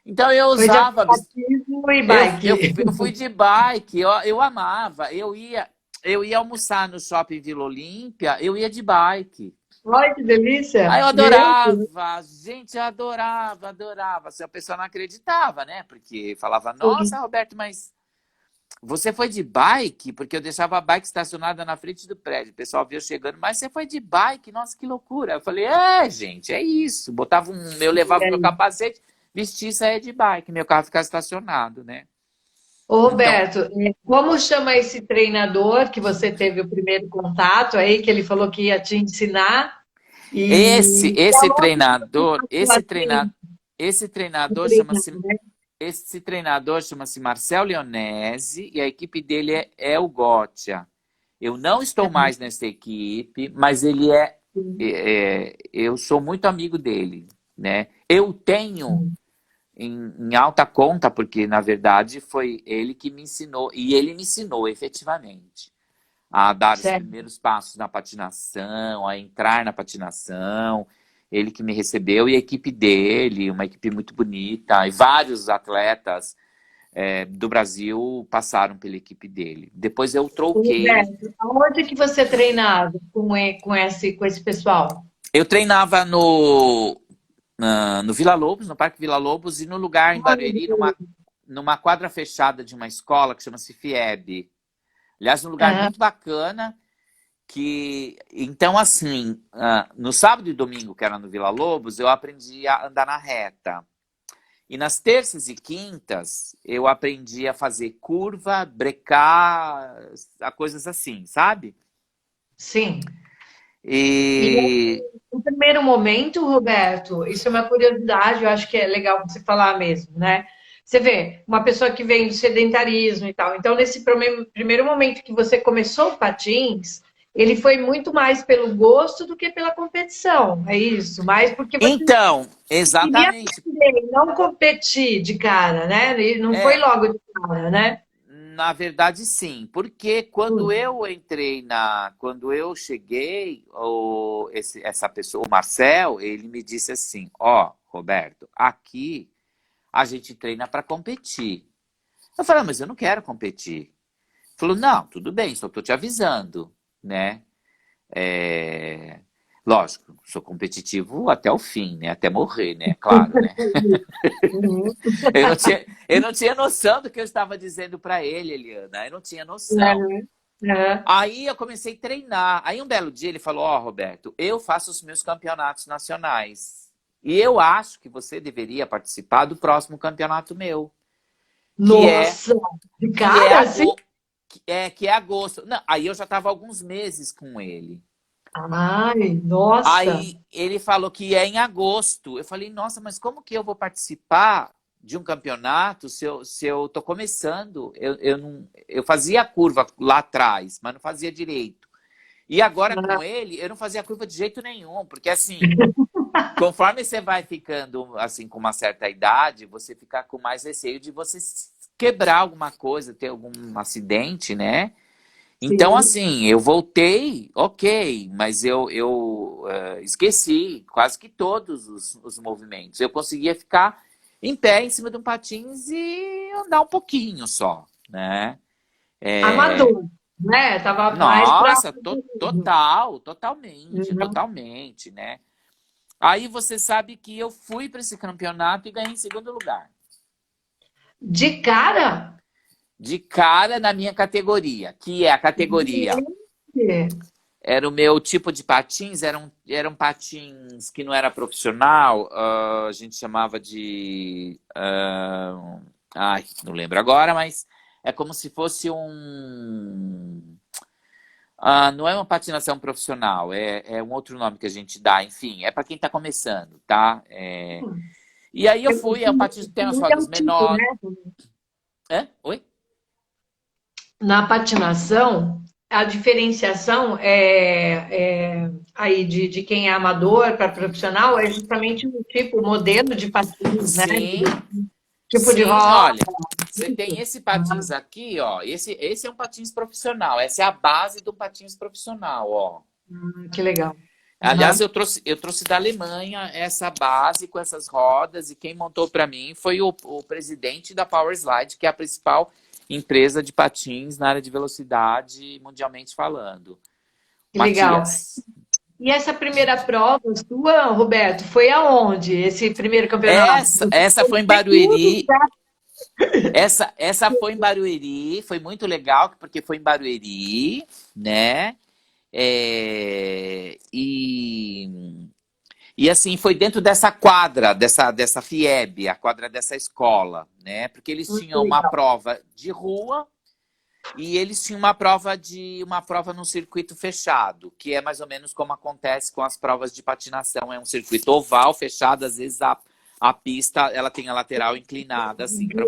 Então eu Foi de usava, aplicativo e bike. eu fui de bike, eu amava. Eu ia almoçar no shopping Vila Olímpia, eu ia de bike. Olha que Aí delícia! eu Meu Deus! adorava, gente, eu adorava, adorava. Se a pessoa não acreditava, né? Porque falava, nossa, Roberto, mas você foi de bike? Porque eu deixava a bike estacionada na frente do prédio. O pessoal via eu chegando, mas você foi de bike? Nossa, que loucura. Eu falei, gente, é isso. Eu levava meu Sim. capacete, vestia e saía de bike. Meu carro ficava estacionado, né? Ô, Então, Roberto, como chama esse treinador que você teve o primeiro contato aí, que ele falou que ia te ensinar? esse, E esse aonde que você treinador, passou assim esse a treinador treinar, chama-se né? esse treinador chama-se Marcel Leonese e a equipe dele é o Gotia. Eu não estou mais nessa equipe, mas eu sou muito amigo dele, né? Eu tenho em alta conta, porque na verdade foi ele que me ensinou, e ele me ensinou efetivamente a dar os Certo. primeiros passos na patinação, a entrar na patinação. Ele que me recebeu e a equipe dele, uma equipe muito bonita, e vários atletas do Brasil passaram pela equipe dele. Depois eu Ô, troquei. Roberto, aonde que você treinava com esse pessoal? Eu treinava no Vila Lobos, no Parque Vila Lobos, e no lugar em Barueri, numa quadra fechada de uma escola que chama-se FIEB. Aliás, um lugar Aham, muito bacana, então, assim, no sábado e domingo, que era no Vila Lobos, eu aprendi a andar na reta. E nas terças e quintas, eu aprendi a fazer curva, brecar, a coisas assim, sabe? sim. E E no primeiro momento, Roberto, isso é uma curiosidade, eu acho que é legal você falar mesmo, né? Você vê, uma pessoa que vem do sedentarismo e tal. Então, nesse primeiro momento que você começou o patins, ele foi muito mais pelo gosto do que pela competição, é isso? Mais porque você então, queria exatamente. aprender, não competir de cara, né? E não foi É, logo de cara, né? na verdade, sim, porque quando eu cheguei, essa pessoa, o Marcel, ele me disse assim: ó, Roberto, aqui a gente treina para competir. Eu falei, mas eu não quero competir. Ele falou, não, tudo bem, só estou te avisando, né? É, lógico, sou competitivo até o fim, né? Até morrer, né? Claro, né? Uhum. Eu não tinha noção do que eu estava dizendo para ele, Eliana. Eu não tinha noção. Aham. Aí eu comecei a treinar. Aí um belo dia ele falou: Ó, Roberto, eu faço os meus campeonatos nacionais. E eu acho que você deveria participar do próximo campeonato meu, que é Nossa, que é, cara, assim. que é agosto. Não, aí eu já estava alguns meses com ele. Ai, nossa. Aí ele falou que é em agosto. Eu falei, nossa, mas como que eu vou participar de um campeonato se eu tô começando? Eu fazia a curva lá atrás, mas não fazia direito. E agora com ele, eu não fazia a curva de jeito nenhum, porque assim, conforme você vai ficando assim com uma certa idade, você fica com mais receio de você quebrar alguma coisa, ter algum acidente, né? Então, Sim. assim, eu voltei, ok, mas eu esqueci quase que todos os movimentos. Eu conseguia ficar em pé em cima de um patins e andar um pouquinho só, né? É, Amador, né? Tava mais pra. nossa, totalmente, Uhum. totalmente, né? Aí você sabe que eu fui para esse campeonato e ganhei em segundo lugar. De cara? De cara na minha categoria, que é a categoria. Gente. Era o meu tipo de patins, eram patins que não era profissional, a gente chamava de. Ai, não lembro agora, mas é como se fosse um. Não é uma patinação profissional, é um outro nome que a gente dá, enfim, é para quem está começando, tá? E aí eu fui, é um patins que tem as É um rodas tipo, menores. né? Hã? Oi? Na patinação, a diferenciação aí de quem é amador para profissional é justamente o tipo, o modelo de patins, né? Sim, Tipo de sim, roda. olha, você tem esse patins aqui, ó. Esse é um patins profissional. Essa é a base do patins profissional, ó. Que legal. Aliás, eu trouxe da Alemanha essa base com essas rodas e quem montou para mim foi o presidente da Power Slide, que é a principal empresa de patins na área de velocidade, mundialmente falando. Que legal. Matias. E essa primeira prova sua, Roberto, foi aonde? Esse primeiro campeonato? Essa foi em Tem tudo, Barueri. tá? Essa foi em Barueri, foi muito legal, porque foi em Barueri, né? E assim, foi dentro dessa quadra, dessa FIEB, a quadra dessa escola, né? Porque eles Muito tinham uma legal. prova de rua e eles tinham uma prova num circuito fechado, que é mais ou menos como acontece com as provas de patinação. É um circuito oval, fechado, às vezes a pista ela tem a lateral inclinada, assim, para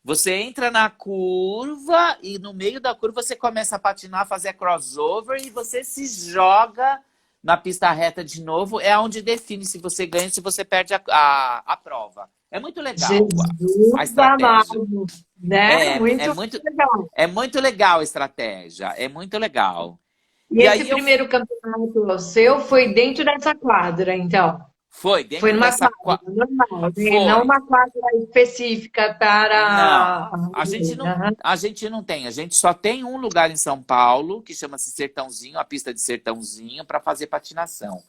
você entra na curva e no meio da curva você começa a patinar, fazer crossover e você se joga na pista reta de novo. É onde define se você ganha ou se você perde a prova. É muito legal a Jesus estratégia. amado, né? É, é Muito muito, legal. é muito legal a estratégia. É muito legal. E E esse aí primeiro campeonato seu foi dentro dessa quadra, então? foi Foi dentro numa dessa. quadra normal, né? Não Foi. uma quadra específica Não, para. Aham. a gente não tem. A gente só tem um lugar em São Paulo que chama-se Sertãozinho, a pista de Sertãozinho, para fazer patinação.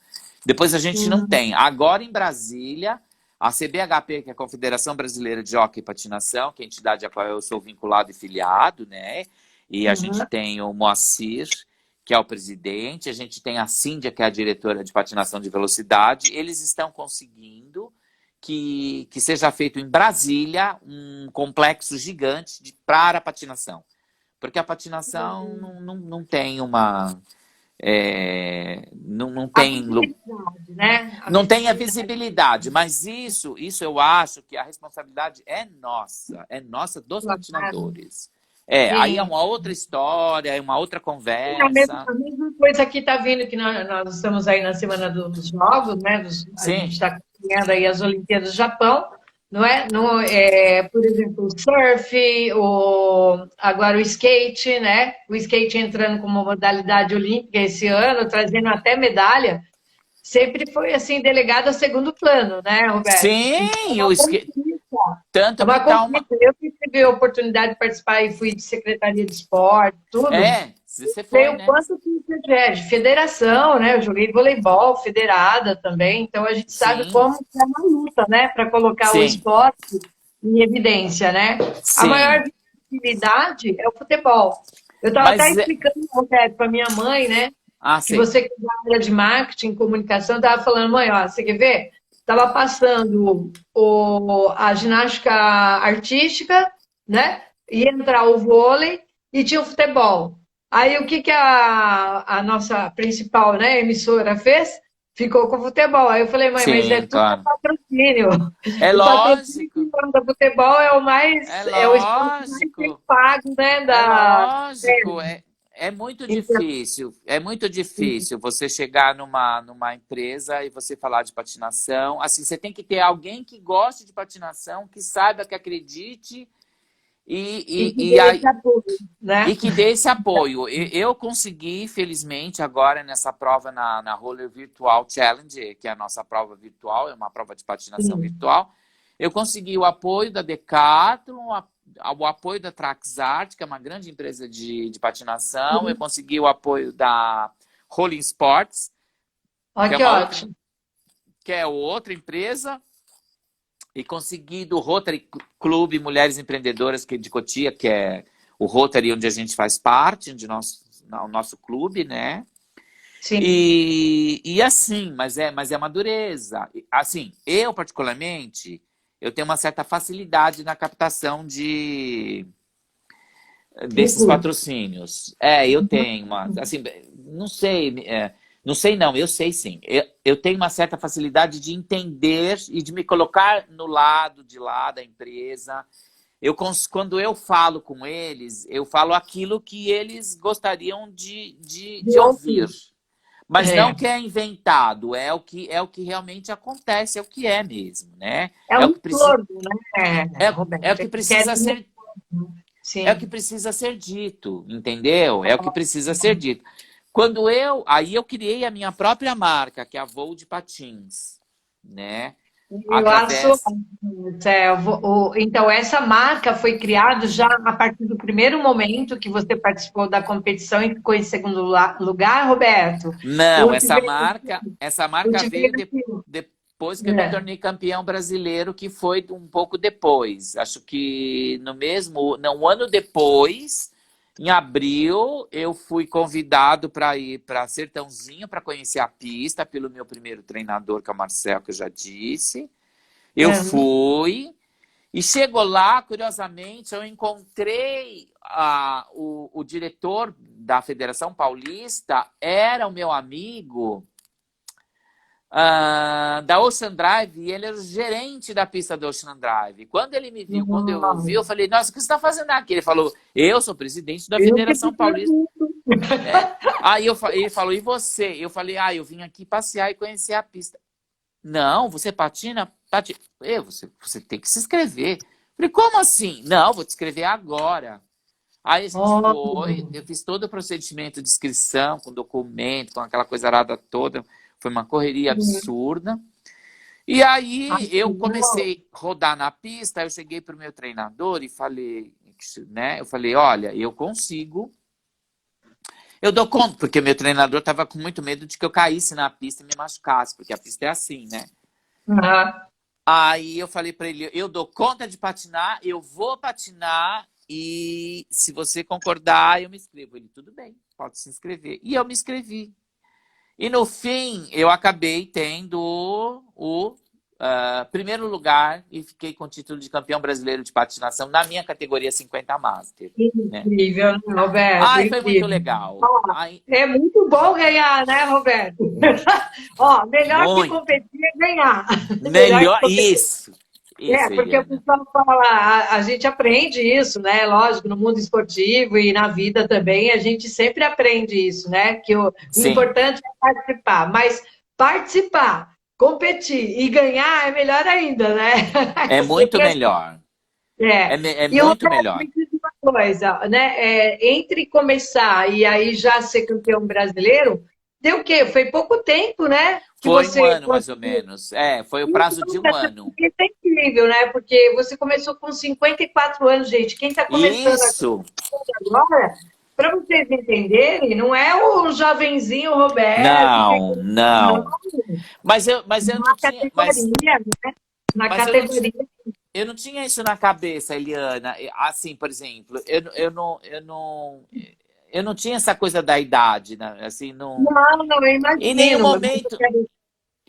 Depois a gente não Uhum. tem. Agora em Brasília, a CBHP, que é a Confederação Brasileira de Hóquei e Patinação, que é a entidade a qual eu sou vinculado e filiado, né? E a gente Uhum. tem o Moacir, que é o presidente, a gente tem a Cíndia, que é a diretora de patinação de velocidade. Eles estão conseguindo que seja feito em Brasília um complexo gigante para a patinação. Porque a patinação não tem uma. Não A tem. visibilidade, né? A Não tem a visibilidade. visibilidade, mas isso eu acho que a responsabilidade é nossa dos Claro. patinadores. Aí é Sim. uma outra história, é uma outra A mesma, conversa. a mesma coisa que está vindo, que nós estamos aí na semana dos Jogos, né? A gente Sim, está acompanhando aí as Olimpíadas do Japão, não é? No, por exemplo, o surf, agora o skate, né? O skate entrando como modalidade olímpica esse ano, trazendo até medalha, sempre foi assim, delegado a segundo plano, né, Roberto? Então, é sim, uma conquista. É tanto que uma tá uma. conquista. Eu que tive a oportunidade de participar e fui de secretaria de esporte, tudo. Você Sei foi, o né? quanto que isso é de federação, né? Eu joguei voleibol, federada também, então a gente sabe Sim, como que é uma luta, né? Para colocar o sim, esporte em evidência, né? A sim. maior visibilidade é o futebol. Eu estava até Mas, explicando, Roberto, para minha mãe, né? Que sei. você que é da área de marketing, comunicação, estava falando, mãe, ó, você quer ver? Estava passando a ginástica artística, né? Ia entrar o vôlei e tinha o futebol. Aí o que, que a nossa principal, né, emissora fez? Ficou com o futebol. Aí eu falei, mãe, mas é Sim, tudo claro. patrocínio. É O patrocínio lógico, do futebol é o é mais, é o esporte mais bem lógico. pago, né, É da... lógico, é muito Então, difícil. É muito difícil você chegar numa empresa e você falar de patinação. Assim, você tem que ter alguém que goste de patinação, que saiba, que acredite e que e, e, e, dê esse aí- apoio, e né? que dê esse apoio. Eu consegui, felizmente, agora nessa prova na Roller Virtual Challenge, que é a nossa prova virtual, é uma prova de patinação Sim. virtual. Eu consegui o apoio da Decathlon, o apoio da Traxart, que é uma grande empresa de patinação. Eu consegui o apoio da Rolling Sports, que Olha é que uma outra, ótimo. que é outra empresa. E consegui do Rotary Clube Mulheres Empreendedoras de Cotia, que é o Rotary onde a gente faz parte, o nosso clube, né? Sim. E assim, mas é uma dureza. Assim, eu particularmente, eu tenho uma certa facilidade na captação desses Recurso. patrocínios. Eu tenho uma, assim, não sei, não sei não, eu sei sim. Eu tenho uma certa facilidade de entender e de me colocar no lado de lá da empresa. Quando eu falo com eles, eu falo aquilo que eles gostariam de De ouvir. ouvir. Mas não É. que é inventado, é o que realmente acontece, é o que é mesmo, né? É É o um que precisa, torno, né, é o Roberto? que Eles querem precisa ser é o que sim. precisa ser dito, entendeu? É o que precisa ser dito. Aí eu criei a minha própria marca, que é a Voo de Patins, né? Eu acho, Através, então essa marca foi criada já a partir do primeiro momento que você participou da competição e ficou em segundo lugar, Roberto. não, Ou essa ou marca veio tivesse, depois que eu me é. tornei campeão brasileiro, que foi um pouco depois. Acho que no mesmo, não, um ano depois, em abril, eu fui convidado para ir para Sertãozinho para conhecer a pista pelo meu primeiro treinador, que é o Marcel, que eu já disse. Eu É. fui e chegou lá, curiosamente, eu encontrei o diretor da Federação Paulista, era o meu amigo da Ocean Drive, e ele era o gerente da pista da Ocean Drive. Quando ele me viu, quando eu vi, eu falei, nossa, o que você está fazendo aqui? Ele falou, eu sou presidente da Eu que Federação te Paulista. pergunto. Aí ele falou, e você? Eu falei, eu vim aqui passear e conhecer a pista. Não, você patina? Você tem que se inscrever. Eu falei, como assim? Não, vou te inscrever agora. Aí a gente foi, Oh, eu fiz todo o procedimento de inscrição, com documento, com aquela coisa arada toda. Foi uma correria absurda. E aí eu comecei a rodar na pista, eu cheguei para o meu treinador e falei, né? Eu falei, olha, eu consigo. Eu dou conta, porque meu treinador estava com muito medo de que eu caísse na pista e me machucasse, porque a pista é assim, né? ah, Aí eu falei para ele, eu dou conta de patinar, eu vou patinar e se você concordar, eu me inscrevo. Ele, tudo bem, pode se inscrever. E eu me inscrevi. E no fim, eu acabei tendo o primeiro lugar e fiquei com o título de campeão brasileiro de patinação na minha categoria 50 Master, né? incrível, né, Roberto, Ai, foi muito incrível. legal. Ó, Ai, é muito bom ganhar, né, Roberto? Ó, melhor que muito. competir é ganhar. Melhor que Melhor, competir. isso, Porque o Eliana. pessoal fala, a gente aprende isso, né? Lógico, no mundo esportivo e na vida também, a gente sempre aprende isso, né? Que o Sim, importante é participar, mas participar, competir e ganhar é melhor ainda, né? é muito Sempre assim. melhor. É. É E muito Roberto, me melhor. diz uma coisa, né? Entre começar e aí já ser campeão brasileiro, deu o quê? Foi pouco tempo, né? Que Foi um você ano, mais ou conseguiu. menos. Foi o prazo de Então, um ano. isso é incrível, né? Porque você começou com 54 anos, gente. Quem está começando Isso! agora, para vocês entenderem, não é o jovenzinho Roberto que Não, não, não. Mas eu não na tinha, categoria, na mas eu não tinha, categoria. eu não tinha isso na cabeça, Eliana. Assim, por exemplo, eu não, eu não tinha essa coisa da idade, né? Assim, não, Não, não, eu em nenhum imagino. Mas eu momento, quero-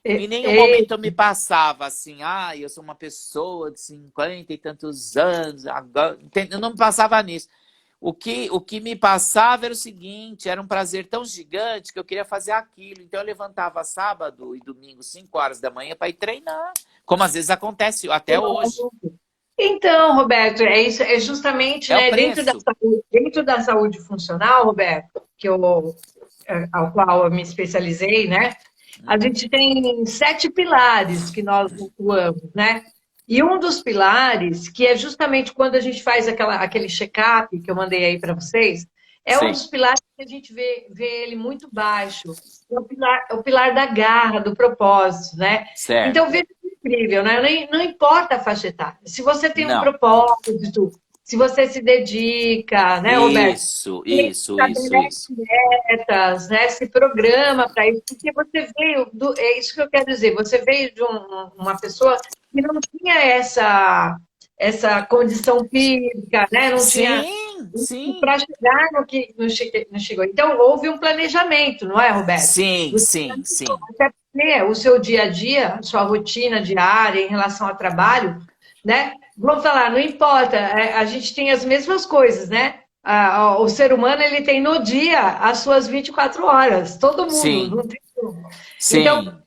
em nenhum é, momento eu me passava assim, eu sou uma pessoa de 50 e tantos anos, agora, eu não me passava nisso. O que me passava era o seguinte, era um prazer tão gigante que eu queria fazer aquilo. Então eu levantava sábado e domingo, 5 horas da manhã, para ir treinar. Como às vezes acontece até hoje. Então, Roberto, é isso, é justamente, É o né, preço. dentro da saúde funcional, Roberto, ao qual eu me especializei, né? A gente tem 7 pilares que nós atuamos, né? E um dos pilares, que é justamente quando a gente faz aquele check-up que eu mandei aí para vocês, é um Sim, dos pilares que a gente vê ele muito baixo. É o pilar da garra, do propósito, né? Então, certo. veja que incrível, né? Não importa a faixa etária. Se você tem um Não. propósito, se você se dedica, né, Roberto? Isso, Se isso, isso, estabelece isso. metas, né? Se programa para isso, porque você veio é isso que eu quero dizer, você veio de uma pessoa que não tinha essa condição física, né? Não tinha Sim, sim, para chegar no que não chegou. Então houve um planejamento, não é, Roberto? sim, Você sim, planejou, sim. até porque o seu dia a dia, a sua rotina diária em relação ao trabalho, né? Vamos falar, não importa, a gente tem as mesmas coisas, né? O ser humano ele tem no dia as suas 24 horas, todo mundo, Sim, não tem como. Então, sim,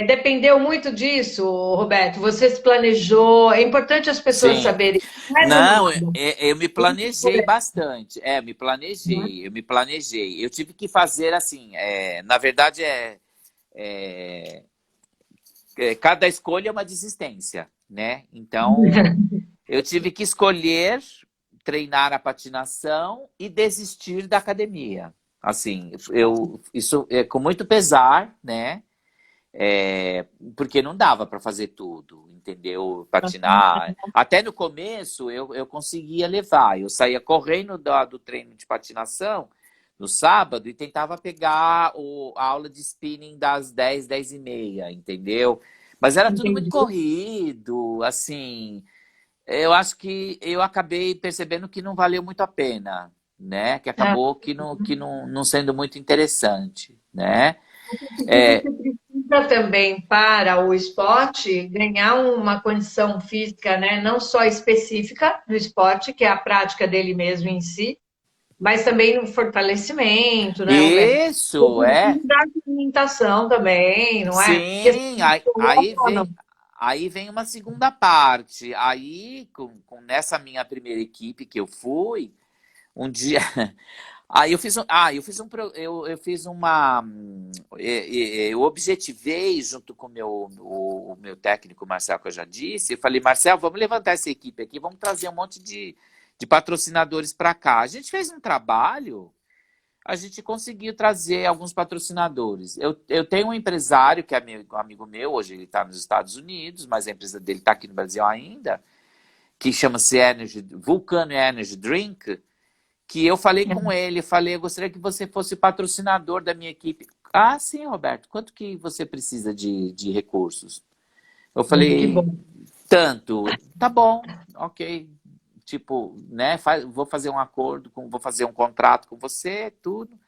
dependeu muito disso, Roberto. Você se planejou. É importante as pessoas sim. saberem. Não é do Não, nada. eu me planejei bastante. Eu me planejei. Eu tive que fazer assim, na verdade é, cada escolha é uma desistência, né? Então, eu tive que escolher treinar a patinação e desistir da academia. Assim, isso é com muito pesar, né? Porque não dava para fazer tudo, entendeu? Patinar. Até no começo eu conseguia levar. Eu saía correndo do treino de patinação no sábado e tentava pegar a aula de spinning das 10, 10 e meia, entendeu? Mas era tudo muito Entendi. corrido, assim. Eu acho que eu acabei percebendo que não valeu muito a pena, né? Que Ah, acabou que não sendo muito interessante, né? porque É, você precisa também, para o esporte, ganhar uma condição física, né? Não só específica do esporte, que é a prática dele mesmo em si, mas também no fortalecimento, né, Roberto? isso, Da alimentação também, não é? Porque você sim, não aí vem uma segunda parte. Aí, nessa minha primeira equipe que eu fui, um dia. Aí eu fiz uma. Eu objetivei junto com o meu técnico Marcel, que eu já disse. Eu falei, Marcel, vamos levantar essa equipe aqui, vamos trazer um monte de patrocinadores para cá. A gente fez um trabalho, a gente conseguiu trazer alguns patrocinadores. Eu tenho um empresário que é amigo meu, hoje ele está nos Estados Unidos, mas a empresa dele está aqui no Brasil ainda, que chama-se Vulcano Energy Drink, que eu falei com ele, falei, eu gostaria que você fosse patrocinador da minha equipe. Ah, sim, Roberto, quanto que você precisa de recursos? Eu que falei, bom. tanto. Tá bom, ok. Tipo, né, vou fazer um acordo, vou fazer um contrato com você, tudo.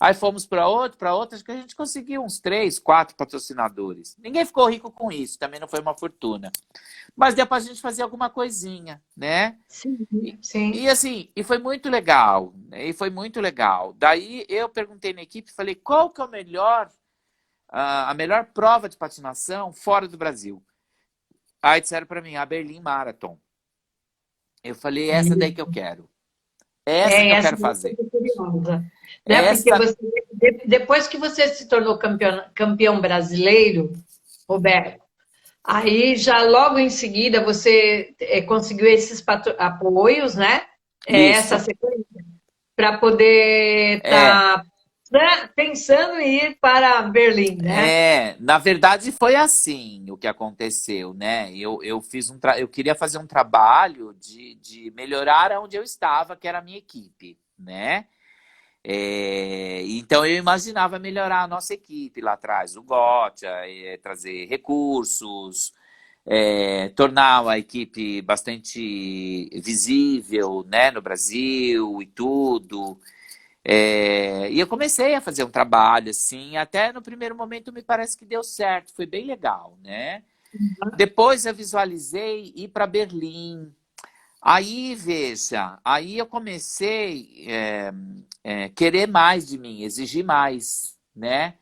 Aí fomos para outras que a gente conseguiu uns 3, 4 patrocinadores. Ninguém ficou rico com isso, também não foi uma fortuna. Mas deu para a gente fazer alguma coisinha, né? Sim, E sim. assim, e foi muito legal, né? E foi muito legal. Daí eu perguntei na equipe, falei, qual que é a melhor prova de patinação fora do Brasil? Aí disseram para mim, a Berlim Marathon. Eu falei, essa daí que eu quero. Essa que eu Essa quero eu fazer. tô curiosa, né? Porque Essa, depois que você se tornou campeão brasileiro, Roberto, aí já logo em seguida você conseguiu esses apoios, né? Essa isso. sequência para poder É, estar pensando em ir para Berlim, né? na verdade foi assim o que aconteceu, né? Eu queria fazer um trabalho de melhorar onde eu estava, que era a minha equipe, né? Então eu imaginava melhorar a nossa equipe lá atrás, o Gotcha, trazer recursos, tornar a equipe bastante visível, né, no Brasil e tudo. E eu comecei a fazer um trabalho, assim, até no primeiro momento me parece que deu certo, foi bem legal, né? Depois eu visualizei ir para Berlim. Aí, veja, aí eu comecei querer mais de mim, exigir mais, né?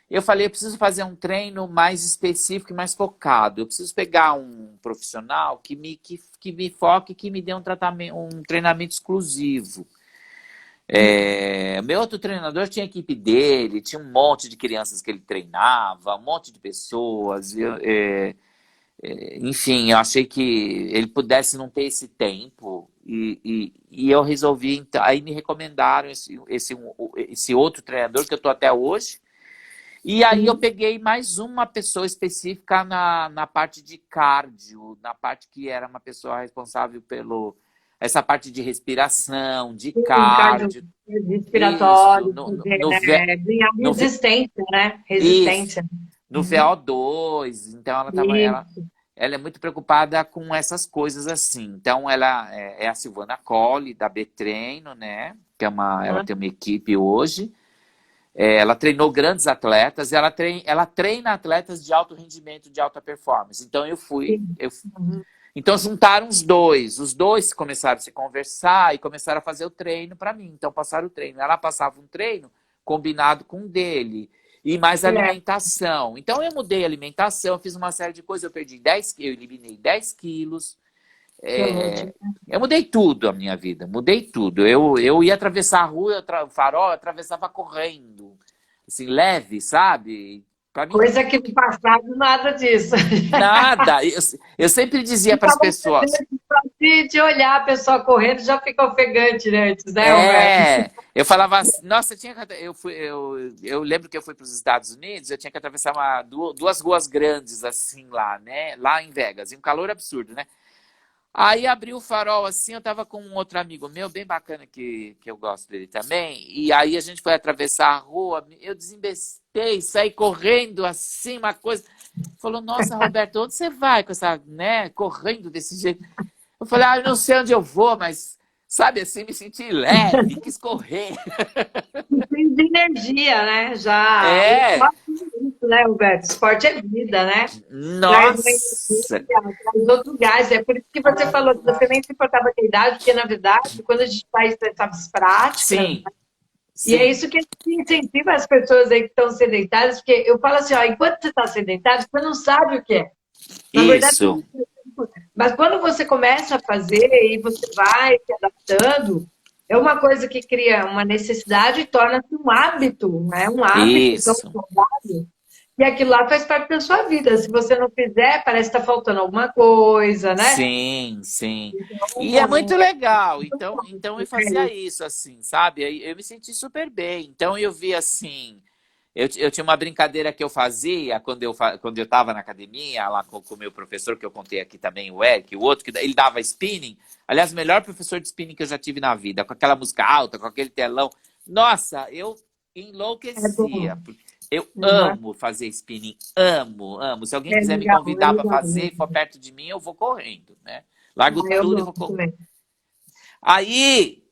Eu falei, eu preciso fazer um treino mais específico e mais focado. Eu preciso pegar um profissional que me foque, que me dê um treinamento exclusivo. Meu outro treinador tinha a equipe dele, tinha um monte de crianças que ele treinava, um monte de pessoas. Enfim, eu achei que ele pudesse não ter esse tempo e eu resolvi, então, aí me recomendaram esse outro treinador que eu estou até hoje. E aí eu peguei mais uma pessoa específica na parte de cardio, na parte que era uma pessoa responsável essa parte de respiração, de cardio. Isso, Respiratório, ganhar no, resistência, né? isso, Resistência. no VO2. Então Isso. ela é muito preocupada com essas coisas assim. Então ela é a Silvana Colli, da B-Treino, né? Ela tem uma equipe hoje. Ela treinou grandes atletas, ela treina atletas de alto rendimento, de alta performance. Então então juntaram os dois começaram a se conversar e começaram a fazer o treino para mim. Então passaram o treino. Ela passava um treino combinado com o dele. E mais alimentação. Então eu mudei a alimentação, eu fiz uma série de coisas, eu eliminei 10 quilos. Eu mudei tudo a minha vida, mudei tudo. Eu ia atravessar a rua, o farol, eu atravessava correndo. Assim, leve, sabe? Pra mim, Coisa que no passado nada disso. nada. Eu sempre dizia para as pessoas. De olhar a pessoa correndo já fica ofegante, né? Antes, né, Roberto? Eu falava assim, nossa, eu lembro que eu fui para os Estados Unidos, eu tinha que atravessar duas ruas grandes assim lá, né? Lá em Vegas, e um calor absurdo, né? Aí abri o farol assim, eu tava com um outro amigo meu, bem bacana, que eu gosto dele também, e aí a gente foi atravessar a rua, eu desembestei, saí correndo assim, uma coisa. Falou, nossa, Roberto, onde você vai com essa, né, correndo desse jeito? Eu falei, eu não sei onde eu vou, mas, sabe, assim, me senti leve, quis correr. Tem de energia, né? Já. É, Isso, né, Roberto? Esporte é vida, né? Traz uma nossa, energia, traz outro gás. É por isso que você falou que você nem se importava com a idade, porque, na verdade, quando a gente faz essas práticas, sim, e é sim, isso que a gente incentiva as pessoas aí que estão sedentárias, porque eu falo assim, ó, enquanto você está sedentário, você não sabe o que é. Na verdade, isso, mas quando você começa a fazer e você vai se adaptando, é uma coisa que cria uma necessidade e torna-se um hábito, né? Um hábito tão isso. saudável. E aquilo lá faz parte da sua vida. Se você não fizer, parece que está faltando alguma coisa, né? Sim, sim. E é muito Então, legal. Então eu fazia isso, assim, sabe? Aí eu me senti super bem. Então eu vi assim. Eu tinha uma brincadeira que eu fazia quando eu estava na academia, lá com o meu professor, que eu contei aqui também, o Eric, o outro, que ele dava spinning. Aliás, o melhor professor de spinning que eu já tive na vida, com aquela música alta, com aquele telão. Nossa, eu é bom. enlouquecia. Eu Uhum. amo fazer spinning, amo, amo. Se alguém É quiser me legal, é convidar para legal fazer e mesmo. for perto de mim, eu vou correndo, né? Largo Eu tudo e vou gosto correndo. também. Aí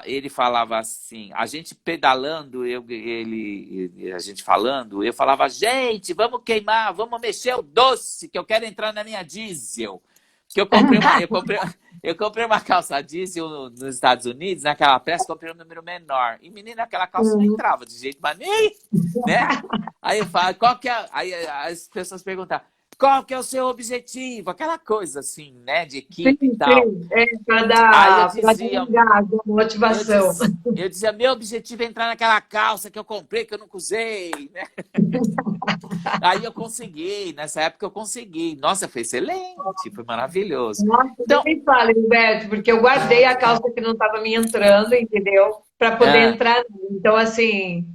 ele falava assim, a gente pedalando, a gente falando, eu falava, gente, vamos queimar, vamos mexer o doce, que eu quero entrar na minha diesel. Que eu comprei uma calça diesel nos Estados Unidos, naquela peça, comprei um número menor. E, menina, aquela calça não Uhum. entrava de jeito maneiro, né? Aí eu falo, qual que é... Aí as pessoas perguntam, qual que é o seu objetivo? Aquela coisa assim, né, de Sim, equipe e tal. sim. É Aí eu para dar dizia, um gás, uma motivação. eu dizia, meu objetivo é entrar naquela calça que eu comprei, que eu nunca usei, né? Aí eu consegui, nessa época eu consegui. Nossa, foi excelente, foi maravilhoso. Nossa, Então, nem fale, Humberto, porque eu guardei a calça que não estava me entrando, entendeu? Para poder ah, entrar. Então, assim,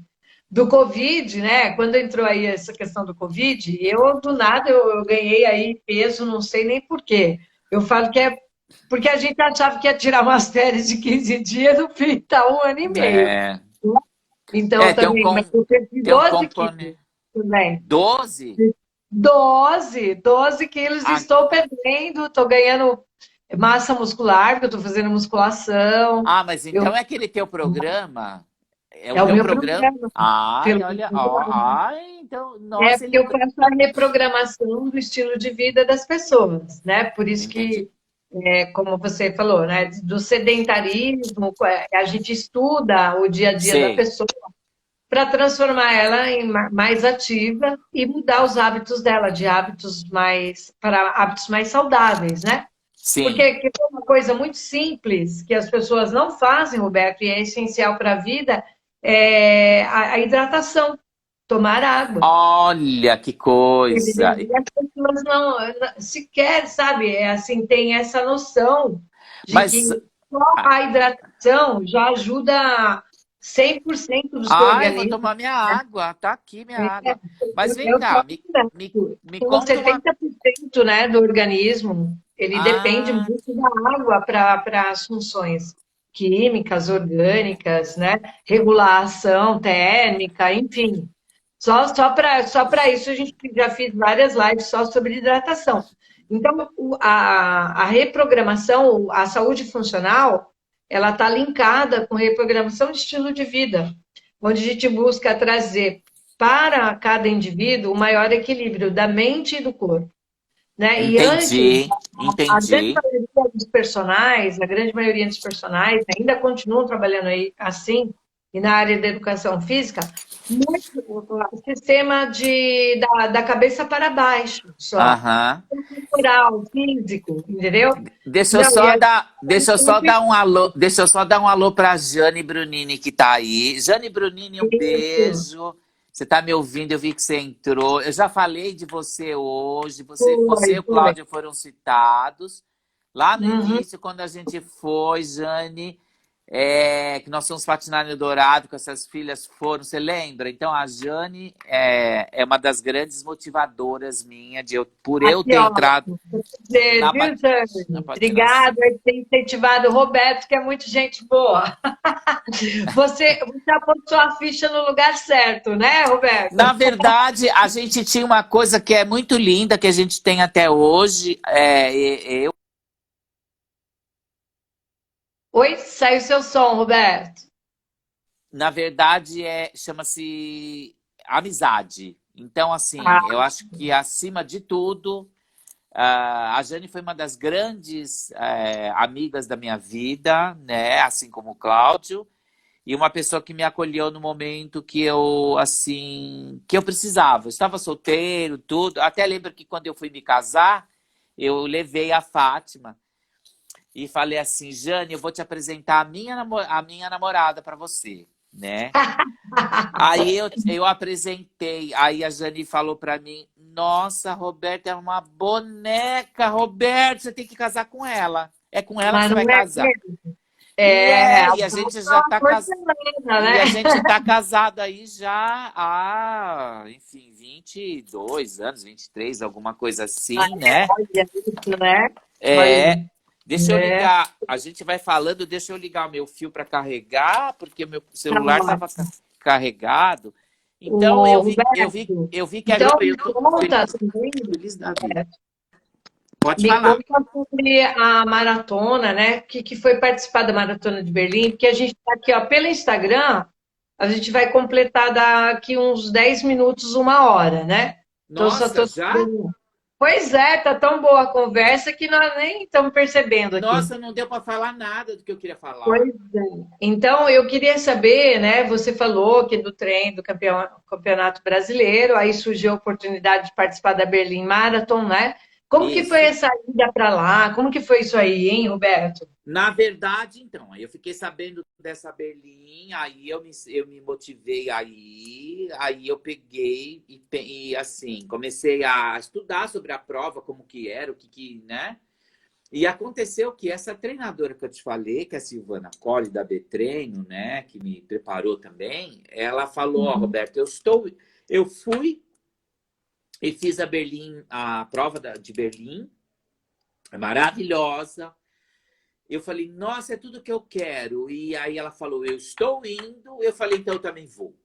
do Covid, né? Quando entrou aí essa questão do Covid, eu do nada eu ganhei aí peso, não sei nem por quê. Eu falo que é porque a gente achava que ia tirar umas férias de 15 dias, no fim tá um ano e meio. é, Então, tem um, também, mas eu perdi tem um 12 componente. quilos também. 12? 12 quilos Ah, estou perdendo, estou ganhando. massa muscular, porque eu estou fazendo musculação. Ah, mas Eu, então é aquele teu programa? É o é o teu meu programa? programa. Ai, Pelo, olha, ó, ai, então, é nossa, porque eu faço a reprogramação do estilo de vida das pessoas, né? Por isso entendi. que, como você falou, né? Do sedentarismo, a gente estuda o dia a dia da Sei, pessoa para transformar ela em mais ativa e mudar os hábitos dela, de hábitos mais para hábitos mais saudáveis, né? sim. Porque que é uma coisa muito simples que as pessoas não fazem, Roberto, e é essencial para a vida, é a hidratação, tomar água. Olha que coisa. E as pessoas não sequer, sabe, assim, tem essa noção de que Mas, só ah, a hidratação já ajuda 100% do seu ai, vou organismo. tomar minha água. Tá aqui minha água. Mas vem Eu cá, tomo direto. me Com conta uma. 70%, né, do organismo, ele depende Ah, muito da água para as funções químicas, orgânicas, né, regulação térmica, enfim. Só para isso a gente já fiz várias lives só sobre hidratação. Então, a reprogramação, a saúde funcional, ela está linkada com reprogramação de estilo de vida, onde a gente busca trazer para cada indivíduo o maior equilíbrio da mente e do corpo, né? E antes, entendi, a grande entendi. maioria dos personagens, a grande maioria dos personagens ainda continuam trabalhando aí assim, e na área da educação física, muito o sistema da cabeça para baixo, só. Aham. Cultural, físico, entendeu? Deixa eu Não, e só a dar, deixa eu só gente dar um alô, deixa eu só dar um alô para Jane Brunini que tá aí. Jane Brunini, um isso, beijo. Você tá me ouvindo? Eu vi que você entrou. Eu já falei de você hoje. Você foi, e o foi. Cláudio foram citados lá no Uhum. início, quando a gente foi, Jane, que nós fomos patinar no Dourado, que essas filhas foram. Você lembra? Então a Jane é uma das grandes motivadoras minha por eu Aqui, ter ó, entrado dizer, na, viu, na Jane? patinação. Obrigada por ter incentivado o Roberto, que é muito gente boa. Você apontou a ficha no lugar certo, né, Roberto? Na verdade, a gente tinha uma coisa que é muito linda, que a gente tem até hoje. Eu, Oi, saiu seu som, Roberto. na verdade, chama-se amizade. Então, assim, Ah, eu acho que acima de tudo, a Jane foi uma das grandes amigas da minha vida, né? Assim como o Cláudio. E uma pessoa que me acolheu no momento que eu, assim, que eu precisava. Eu estava solteiro, tudo. Até lembro que quando eu fui me casar, eu levei a Fátima e falei assim, Jane, eu vou te apresentar a minha namorada para você, né? Aí eu apresentei, aí a Jane falou para mim, nossa, Roberta é uma boneca, Roberto, você tem que casar com ela. É com ela que mas você não vai é casar. mesmo. E a A gente já tá casado. porcelana, E né? a gente tá casado aí já há, enfim, 22 anos, 23 alguma coisa assim, né? Olha isso, né? Olha, É, deixa eu é, ligar. A gente vai falando, deixa eu ligar o meu fio para carregar, porque o meu tá celular estava ótimo. carregado. Então O Roberto, eu vi que então eu me tô conta também, feliz da vida. Pode me falar. conta sobre a maratona, né? Que foi participar da Maratona de Berlim, porque a gente está aqui, ó, pelo Instagram, a gente vai completar daqui uns 10 minutos, uma hora, né? Então, só Nossa, estou. já? Pois é, tá tão boa a conversa que nós nem estamos percebendo aqui. Nossa, não deu para falar nada do que eu queria Pois falar. é. Então, eu queria saber, né? Você falou que do trem do campeonato brasileiro, aí surgiu a oportunidade de participar da Berlim Marathon, né? Como que foi Isso. essa ida para lá? Como que foi isso aí, hein, Roberto? Na verdade, então, aí eu fiquei sabendo dessa Berlim, aí eu me motivei aí eu peguei e assim, comecei a estudar sobre a prova, como que era, né? E aconteceu que essa treinadora que eu te falei, que é a Silvana Colli da B-Treino, né, que me preparou também, ela falou, ó, Roberto, eu fui e fiz a prova de Berlim, é maravilhosa. Eu falei, nossa, é tudo que eu quero. E aí ela falou, eu estou indo. Eu falei, então eu também vou.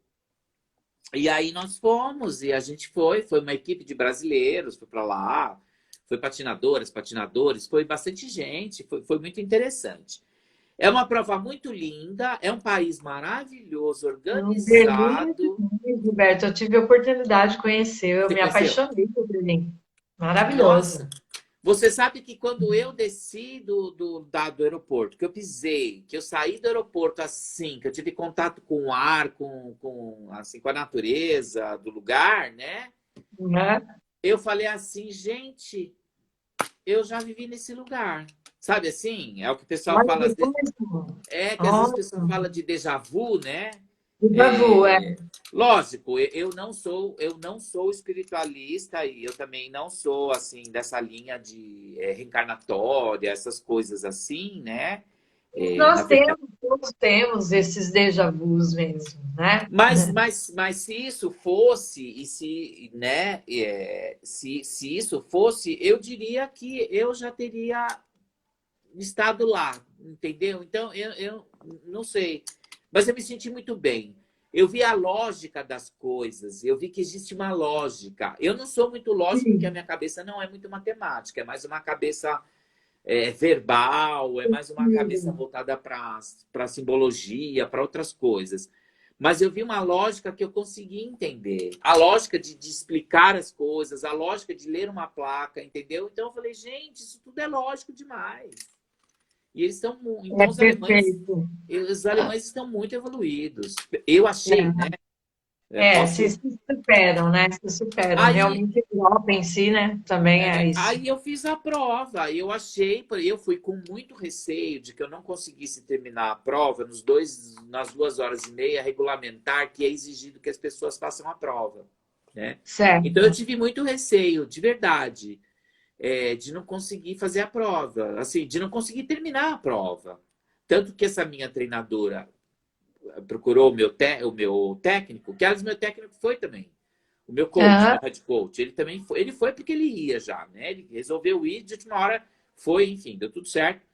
E aí nós fomos, e a gente foi uma equipe de brasileiros, foi para lá. Foi patinadoras, patinadores, foi bastante gente, foi muito interessante. É uma prova muito linda, é um país maravilhoso, Berlim, organizado. Roberto, eu tive a oportunidade de conhecer, eu Você me conheceu? apaixonei por Berlim. Maravilhoso. Nossa! Você sabe que quando eu desci do aeroporto, que eu pisei, que eu saí do aeroporto assim, que eu tive contato com o ar, assim, com a natureza do lugar, né? Né? Eu falei assim, gente, eu já vivi nesse lugar. Sabe assim? É o que o pessoal Olha fala, que coisa. é que às vezes o Nossa, pessoal fala de déjà vu, né? por favor, é. É, lógico, eu não sou espiritualista e eu também não sou assim dessa linha de reencarnatória, essas coisas assim, né? Na Nós verdade, temos, todos temos esses déjà vus mesmo, né? mas se isso fosse e se, né? Se isso fosse, eu diria que eu já teria estado lá, entendeu? Então eu não sei, mas eu me senti muito bem. Eu vi a lógica das coisas, eu vi que existe uma lógica. Eu não sou muito lógico porque a Sim, minha cabeça não é muito matemática, é mais uma cabeça verbal, é mais uma cabeça sim. voltada para simbologia, para outras coisas. Mas eu vi uma lógica que eu consegui entender. A lógica de explicar as coisas, a lógica de ler uma placa, entendeu? Então eu falei, gente, isso tudo é lógico demais. E eles estão. É Então perfeito. os alemães estão muito evoluídos. Eu achei, né? Se, Posso. se superam, né? Se superam. Aí, Realmente, a Europa em si, né? Também é isso. aí eu fiz a prova. Eu achei, eu fui com muito receio de que eu não conseguisse terminar a prova nas 2 horas e meia regulamentar que é exigido que as pessoas façam a prova, né? Então eu Certo. tive muito receio, de verdade, de não conseguir fazer a prova, assim, de não conseguir terminar a prova. Tanto que essa minha treinadora procurou o meu técnico, que aliás, meu técnico foi também. O meu coach, Aham. meu head coach, ele também foi. Ele foi porque ele ia já, né? Ele resolveu ir, de última hora foi, enfim, deu tudo certo.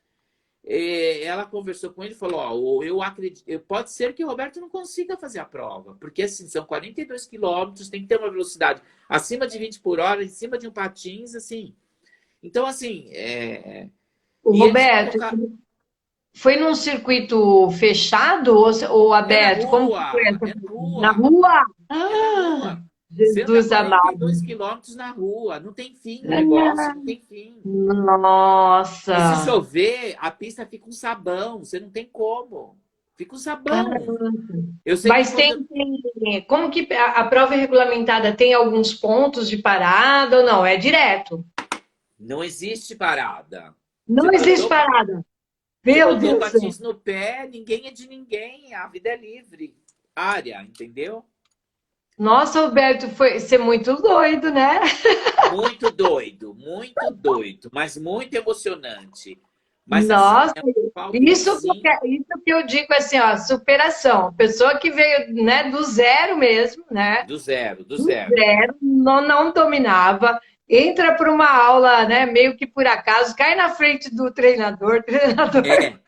Ela conversou com ele e falou: Ó, eu acredito, pode ser que o Roberto não consiga fazer a prova, porque assim, são 42 quilômetros, tem que ter uma velocidade acima de 20 por hora, em cima de um patins, assim. Então, assim, O e eles Roberto, colocaram. foi num circuito fechado ou É na aberto? Como que foi rua, essa? é na Na rua. rua? É na Ah, rua. Você anda Jesus amado. 42 quilômetros na rua. Não tem fim o negócio, não tem fim. E se Nossa. chover, a pista fica um sabão. Você não tem como. Fica um sabão. Caramba. Eu sei que Mas quando. como que a prova é regulamentada? Tem alguns pontos de parada ou não? É direto? Não existe parada. Você Não existe botou, parada. você Meu botou o Deus do céu. patins no pé, ninguém é de ninguém. A vida é livre. Área, entendeu? Nossa, Roberto, foi ser muito doido, né? Muito doido, mas muito emocionante. Mas assim, Nossa, falta uns 5. isso que eu digo assim, ó, superação. Pessoa que veio, né, do zero mesmo, né? Do zero, do Do zero. zero, não dominava, entra para uma aula, né, meio que por acaso, cai na frente do treinador, treinador, É,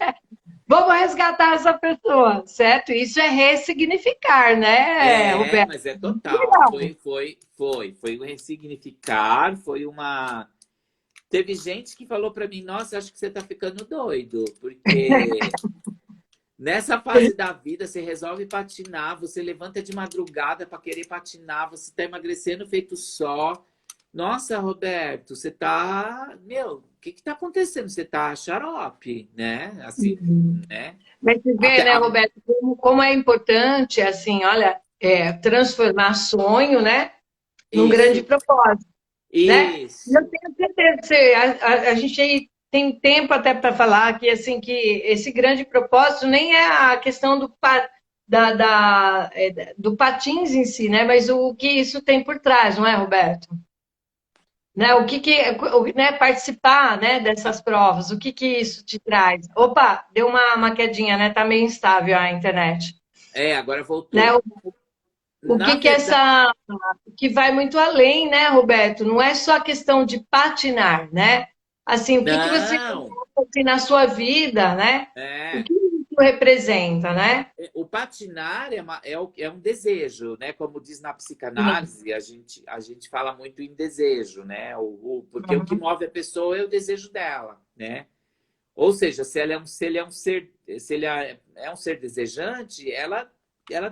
vamos resgatar essa pessoa, certo? Isso é ressignificar, né, Roberto? mas é total. Foi um ressignificar, foi uma. Teve gente que falou para mim, nossa, acho que você tá ficando doido, porque nessa fase da vida você resolve patinar, você levanta de madrugada para querer patinar, você tá emagrecendo feito só. Nossa, Roberto, você tá, meu, o que que tá acontecendo? Você tá xarope, né? Assim, né? Mas você vê, Até né, Roberto, como é importante, assim, olha, transformar sonho, né, num grande isso, propósito. Né? E eu isso. tenho certeza que a gente aí tem tempo até para falar que assim que esse grande propósito nem é a questão do patins em si, né? Mas o que isso tem por trás, não é, Roberto? Né? Né? Participar, né? Dessas provas, o que isso te traz? Opa, deu uma quedinha, né? Tá meio instável a internet, Agora né? voltou. O Na que verdade, essa que vai muito além, né, Roberto? Não é só questão de patinar, né? Assim, o que você não. coloca assim, na sua vida, né? O É, que isso representa, né? O patinar é um desejo, né? Como diz na Sim. psicanálise, a gente fala muito em desejo, né? Porque o que Uhum. move a pessoa é o desejo dela, né? Ou seja, se ele é um ser, se ele é um ser desejante, ela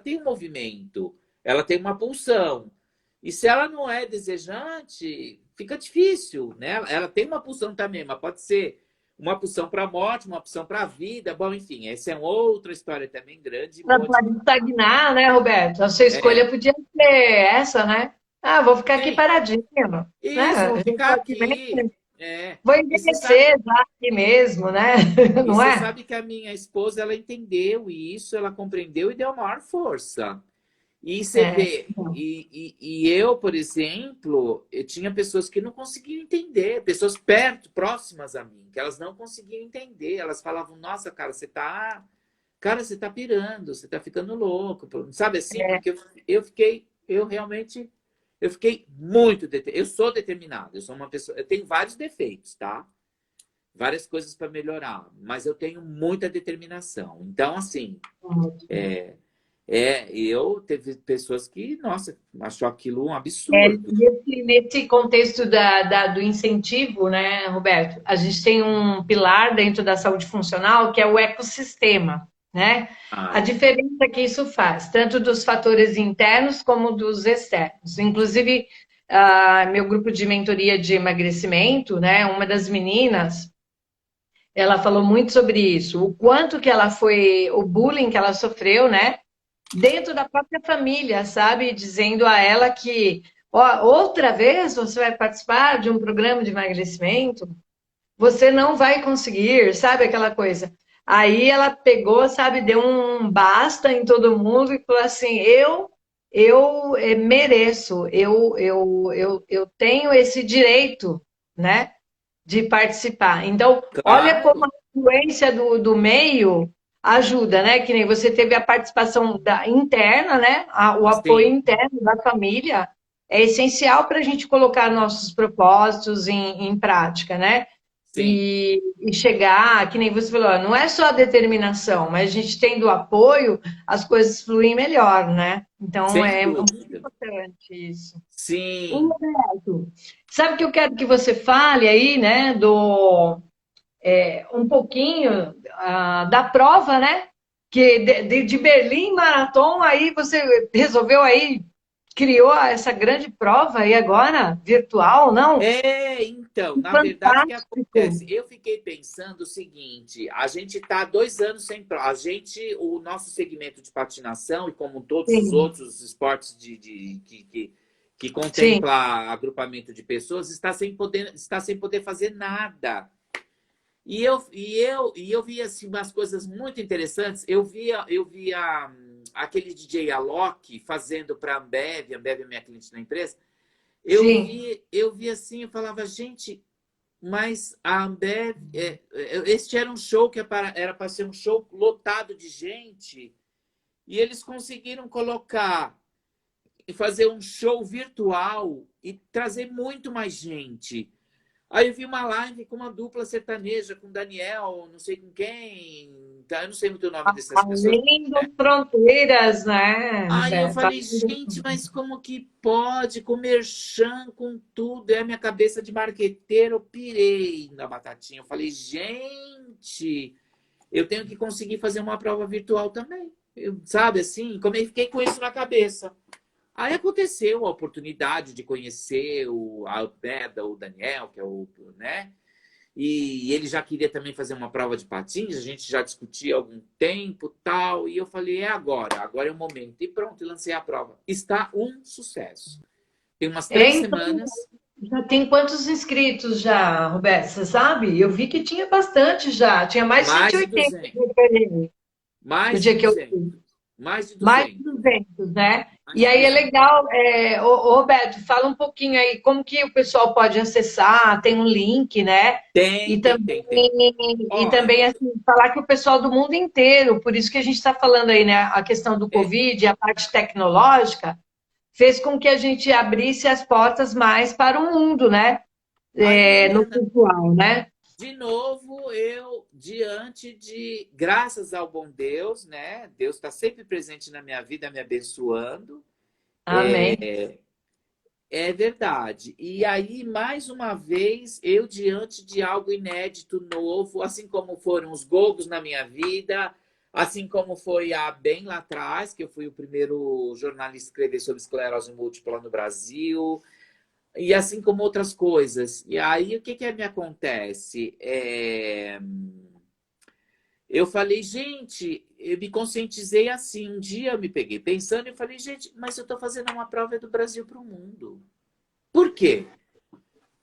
tem um movimento, ela tem uma pulsão. E se ela não é desejante, fica difícil, né? Ela tem uma pulsão também, mas pode ser uma pulsão para a morte, uma pulsão para a vida. Bom, enfim, essa é outra história também grande e Ela boa de pode falar. estagnar, né, Roberto? A sua É, escolha podia ser essa, né? Ah, vou ficar aqui sim, paradinho, né? isso, vou A gente ficar pode aqui. mesmo, É. vou E você sabe, envelhecer já aqui mesmo, né? e Não você é? sabe que a minha esposa, ela entendeu isso, ela compreendeu e deu a maior força. E você É, vê, e eu, por exemplo, eu tinha pessoas que não conseguiam entender, pessoas perto, próximas a mim, que elas não conseguiam entender. Elas falavam, nossa, cara, você tá pirando, você tá ficando louco, sabe assim? é, Porque eu fiquei, eu realmente, eu fiquei muito, eu sou determinado, eu sou uma pessoa, eu tenho vários defeitos, tá? Várias coisas para melhorar, mas eu tenho muita determinação. Então, assim, eu teve pessoas que, nossa, achou aquilo um absurdo. nesse contexto do incentivo, né, Roberto? A gente tem um pilar dentro da saúde funcional que é o ecossistema, né? A Ah, diferença que isso faz, tanto dos fatores internos como dos externos. Inclusive, meu grupo de mentoria de emagrecimento, né? Uma das meninas, ela falou muito sobre isso, o quanto que ela foi, o bullying que ela sofreu, né? Dentro da própria família, sabe? Dizendo a ela que, ó, outra vez você vai participar de um programa de emagrecimento, você não vai conseguir, sabe aquela coisa. Aí ela pegou, sabe, deu um basta em todo mundo e falou assim: eu mereço, eu tenho esse direito, né, de participar. Então, olha como a claro, influência do meio ajuda, né? Que nem você teve a participação interna, né? O apoio sim, interno da família é essencial para a gente colocar nossos propósitos em prática, né? sim, E chegar, que nem você falou, não é só a determinação, mas a gente tendo apoio, as coisas fluem melhor, né? Então sem é muito dúvida. importante isso. Sim, Sabe que eu quero que você fale aí, né, um pouquinho da prova, né? Que de Berlim Marathon, aí você resolveu aí, criou essa grande prova aí agora, virtual, não? então, na verdade, o que Fantástico. acontece? Eu fiquei pensando o seguinte: a gente está 2 anos sem prova. O nosso segmento de patinação, e como todos os Sim, outros esportes que sim, contempla agrupamento de pessoas, está sem poder fazer nada. E eu via assim, umas coisas muito interessantes. Eu via aquele DJ Alok fazendo para a Ambev é minha cliente na empresa. sim. Eu vi assim, eu falava, gente, mas a Ambev, este era um show que era para ser um show lotado de gente, e eles conseguiram colocar e fazer um show virtual e trazer muito mais gente. Aí eu vi uma live com uma dupla sertaneja, com Daniel, não sei com quem, tá? Eu não sei muito o nome dessas pessoas. Além das fronteiras, né, Aí eu Roberto? falei, gente, mas como que pode? Com merchan, com tudo. É a minha cabeça de marqueteiro, eu pirei na batatinha. Eu falei, gente, eu tenho que conseguir fazer uma prova virtual também. Sabe assim? Como eu fiquei com isso na cabeça. Aí aconteceu a oportunidade de conhecer a Alpeda, o Daniel, que é o, né? E ele já queria também fazer uma prova de patins, a gente já discutia há algum tempo, tal, e eu falei, agora é o momento. E pronto, lancei a prova. Está um sucesso. Tem umas três Então, semanas, já tem quantos inscritos já, Roberto? Você sabe? Eu vi que tinha bastante já. Tinha mais de cento e mais de oitenta 200, no mais de dia que eu fui. 200, mais de Mais de 200, 200, né? mais E de aí é 200. legal, Roberto, fala um pouquinho aí como que o pessoal pode acessar, tem um link, né? E Tem. Olha, assim, falar que o pessoal do mundo inteiro, por isso que a gente está falando aí, né? A questão do é, Covid, a parte tecnológica, fez com que a gente abrisse as portas mais para o mundo, né? aí, No Mariana, virtual, né? de novo, eu, diante de, graças ao bom Deus, né? Deus está sempre presente na minha vida, me abençoando. Amém. É verdade. E aí, mais uma vez, eu diante de algo inédito, novo, assim como foram os Gogos na minha vida, assim como foi há bem lá atrás, que eu fui o primeiro jornalista a escrever sobre esclerose múltipla no Brasil, e assim como outras coisas. E aí, o que que me acontece? Eu falei, gente, eu me conscientizei assim. Um dia eu me peguei pensando e falei, gente, mas eu estou fazendo uma prova do Brasil para o mundo. Por quê?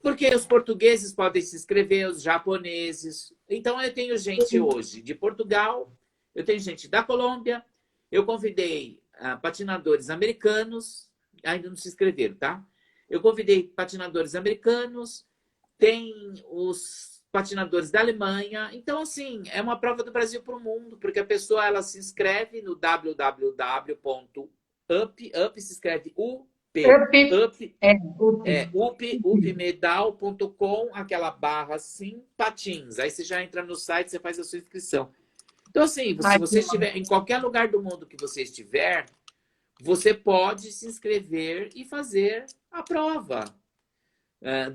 Porque os portugueses podem se inscrever, os japoneses. Então, eu tenho gente hoje de Portugal, eu tenho gente da Colômbia, eu convidei patinadores americanos, ainda não se inscreveram, tá? Eu convidei patinadores americanos, tem os patinadores da Alemanha. Então, assim, é uma prova do Brasil para o mundo, porque a pessoa ela se inscreve no www.up se escreve UP, Up, up, up. upmedal.com, aquela barra assim, patins. Aí você já entra no site, você faz a sua inscrição. Então, assim, se Ai, você estiver em qualquer lugar do mundo que você estiver, você pode se inscrever e fazer a prova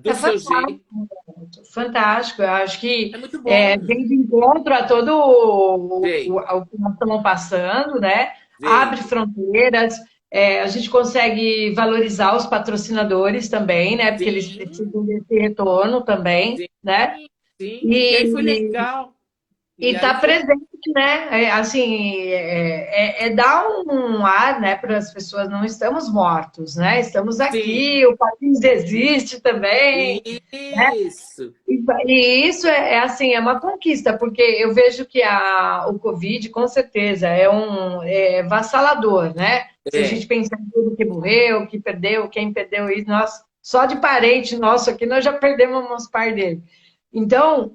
do é seu jeito. fantástico, fantástico. Eu acho que É muito bom. vem de encontro a todo Veio, o que nós estamos passando, né? Abre veio. fronteiras, a gente consegue valorizar os patrocinadores também, né? Porque eles Sim, precisam desse retorno também, sim, né? sim. E aí foi E legal. E E aí tá foi. presente, né? Assim, dar um ar, né, para as pessoas. Não estamos mortos, né? Estamos Sim, aqui, o país existe também, né? isso. E isso assim, é uma conquista, porque eu vejo que o Covid, com certeza, é vassalador, né? Se a gente É, pensar em tudo que morreu, que perdeu, quem perdeu isso, nós, só de parente nosso aqui, nós já perdemos uns par dele. Então,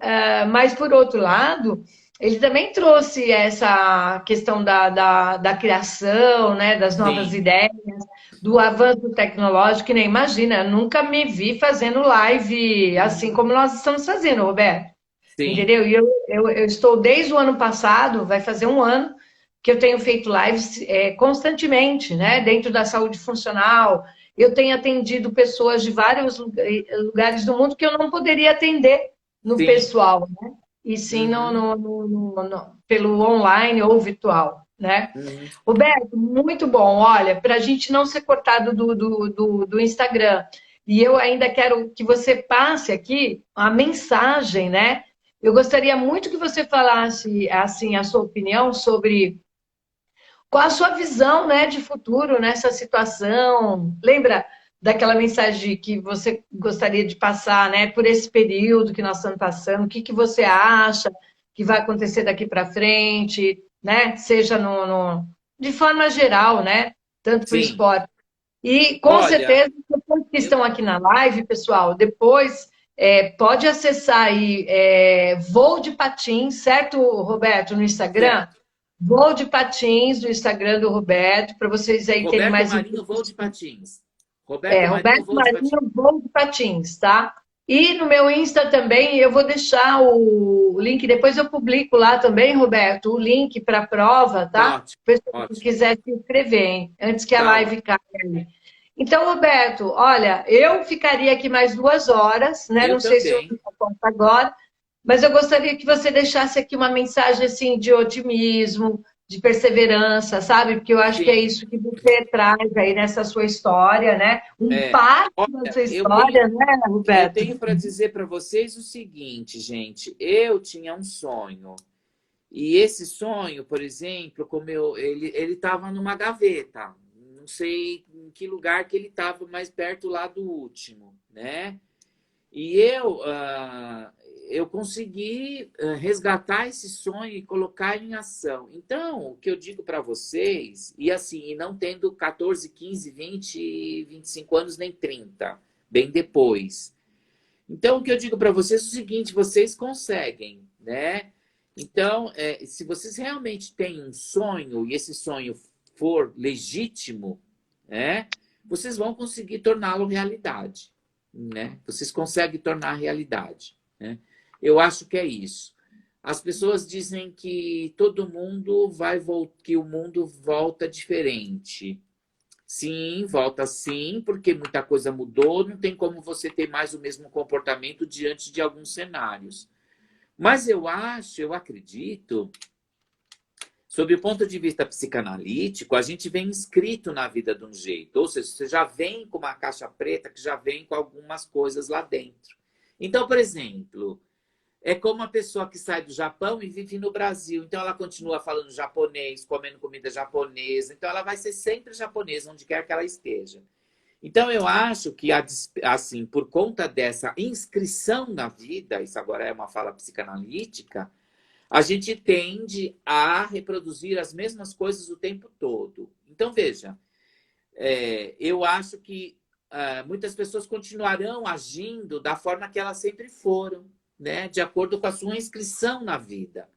mas por outro lado, ele também trouxe essa questão da criação, né, das novas sim, ideias, do avanço tecnológico, que nem imagina, eu nunca me vi fazendo live assim como nós estamos fazendo, Roberto. sim, Entendeu? E eu estou desde o ano passado, vai fazer um ano, que eu tenho feito lives constantemente, né? Dentro da saúde funcional. Eu tenho atendido pessoas de vários lugares do mundo que eu não poderia atender no sim. pessoal, né? E sim Uhum, pelo online ou virtual, né? uhum. Roberto, muito bom. Olha, para a gente não ser cortado do Instagram, e eu ainda quero que você passe aqui a mensagem, né? Eu gostaria muito que você falasse assim a sua opinião sobre qual a sua visão, né, de futuro nessa situação. Lembra daquela mensagem que você gostaria de passar, né, por esse período que nós estamos passando? O que que você acha que vai acontecer daqui para frente, né? Seja de forma geral, né? Tanto para o Sim. esporte. E com Olha, certeza, todos que eu. estão aqui na live, pessoal, depois pode acessar aí Voo de Patins, certo, Roberto, no Instagram? Certo. Voo de Patins no Instagram do Roberto, para vocês aí terem Roberto mais Marinho, voo de informações. patins. Roberto Marinho, Roberto voo de patins. Marinho, Voo de Patins, tá? E no meu Insta também, eu vou deixar o link, depois eu publico lá também, Roberto, o link para a prova, Tá tá? ótimo, Pessoal que ótimo. quiser se inscrever, hein? Antes que a Tá ótimo. live caia ali. Então, Roberto, olha, eu ficaria aqui mais 2 horas, né? Eu Não sei se eu também. conto agora, mas eu gostaria que você deixasse aqui uma mensagem assim de otimismo, de perseverança, sabe? Porque eu acho que é Sim. isso que você traz aí nessa sua história, né? Um É. parte da Olha, sua história, né, eu Roberto? tenho para dizer para vocês o seguinte, gente. Eu tinha um sonho. E esse sonho, por exemplo, como ele estava numa gaveta. Não sei em que lugar que ele estava, mais perto lá do último, né? E eu consegui resgatar esse sonho e colocar em ação. Então, o que eu digo para vocês, e assim, e não tendo 14, 15, 20, 25 anos, nem 30, bem depois. Então, o que eu digo para vocês é o seguinte: vocês conseguem, né? Então, se vocês realmente têm um sonho e esse sonho for legítimo, né? Vocês vão conseguir torná-lo realidade, né? Vocês conseguem tornar realidade, né? Eu acho que é isso. As pessoas dizem que todo mundo que o mundo volta diferente. Sim, volta sim, porque muita coisa mudou, não tem como você ter mais o mesmo comportamento diante de alguns cenários. Mas eu acredito, sob o ponto de vista psicanalítico, a gente vem inscrito na vida de um jeito. Ou seja, você já vem com uma caixa preta que já vem com algumas coisas lá dentro. Então, por exemplo, é como uma pessoa que sai do Japão e vive no Brasil. Então, ela continua falando japonês, comendo comida japonesa. Então, ela vai ser sempre japonesa, onde quer que ela esteja. Então, eu acho que, assim, por conta dessa inscrição na vida, isso agora é uma fala psicanalítica, a gente tende a reproduzir as mesmas coisas o tempo todo. Então, veja, eu acho que muitas pessoas continuarão agindo da forma que elas sempre foram, né? De acordo com a sua inscrição na vida.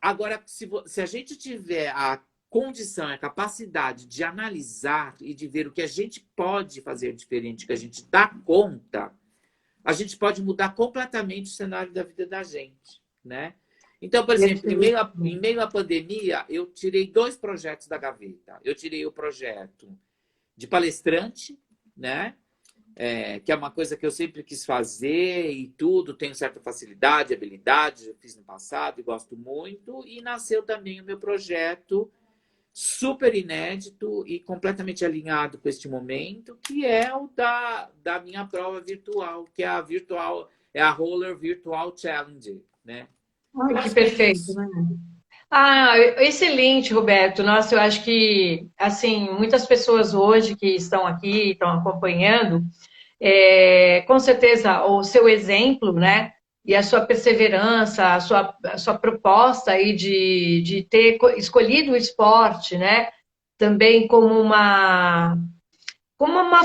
Agora, se a gente tiver a condição, a capacidade de analisar e de ver o que a gente pode fazer diferente, que a gente dá conta, a gente pode mudar completamente o cenário da vida da gente, né? Então, por exemplo, em meio à pandemia, eu tirei 2 projetos da gaveta. Eu tirei o projeto de palestrante, né? Que é uma coisa que eu sempre quis fazer e tudo, tenho certa facilidade, habilidade, já fiz no passado e gosto muito. E nasceu também o meu projeto super inédito e completamente alinhado com este momento, que é o da minha prova virtual, que é a Roller Virtual Challenge, né? Ai, que perfeito, né? Ah, excelente, Roberto. Nossa, eu acho que, assim, muitas pessoas hoje que estão aqui, estão acompanhando, com certeza o seu exemplo, né? E a sua perseverança, a sua proposta aí de ter escolhido o esporte, né? Também como uma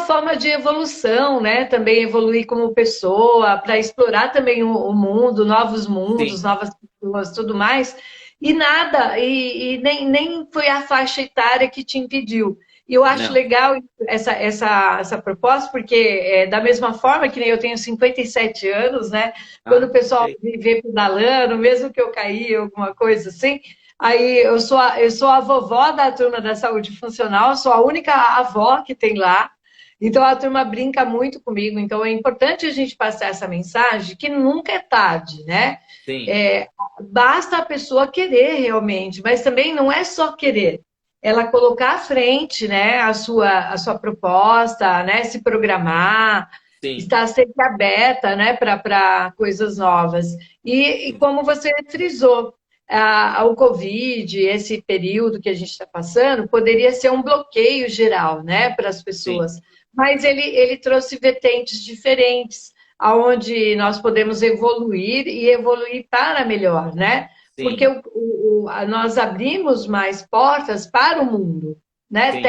forma de evolução, né? Também evoluir como pessoa, para explorar também o mundo, novos mundos, Sim, novas pessoas, tudo mais. E nada, e nem foi a faixa etária que te impediu. E eu acho não. legal essa proposta, porque da mesma forma que nem eu tenho 57 anos, né? Quando Ah, o pessoal sei. me vê pedalando, mesmo que eu caí, alguma coisa assim, aí eu sou a vovó da turma da saúde funcional, sou a única avó que tem lá. Então a turma brinca muito comigo. Então é importante a gente passar essa mensagem que nunca é tarde, né? Sim, É, basta a pessoa querer realmente, mas também não é só querer. Ela colocar à frente, né, a sua proposta, né, se programar, sim, estar sempre aberta, né, para coisas novas. E sim, como você frisou, o Covid, esse período que a gente está passando, poderia ser um bloqueio geral, né, para as sim, pessoas. Mas ele trouxe vertentes diferentes, aonde nós podemos evoluir e evoluir para melhor, né? Porque sim, nós abrimos mais portas para o mundo, né? sim.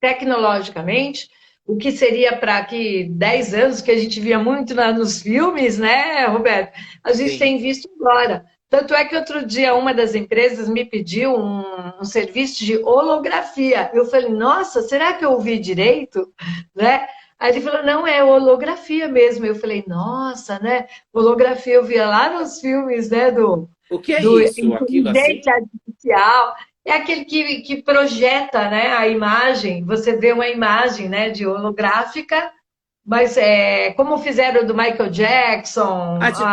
Tecnologicamente, o que seria para aqui 10 anos, que a gente via muito nos filmes, né, Roberto? A gente Sim. tem visto agora. Tanto é que outro dia uma das empresas me pediu um serviço de holografia. Eu falei, nossa, será que eu ouvi direito? Né? Aí ele falou, não, é holografia mesmo. Eu falei, nossa, né? Holografia eu via lá nos filmes, né, do, O que é do isso? Aquilo inteligência assim? artificial. É aquele que projeta, né, a imagem. Você vê uma imagem, né, de holográfica, mas como fizeram do Michael Jackson, Ah, tipo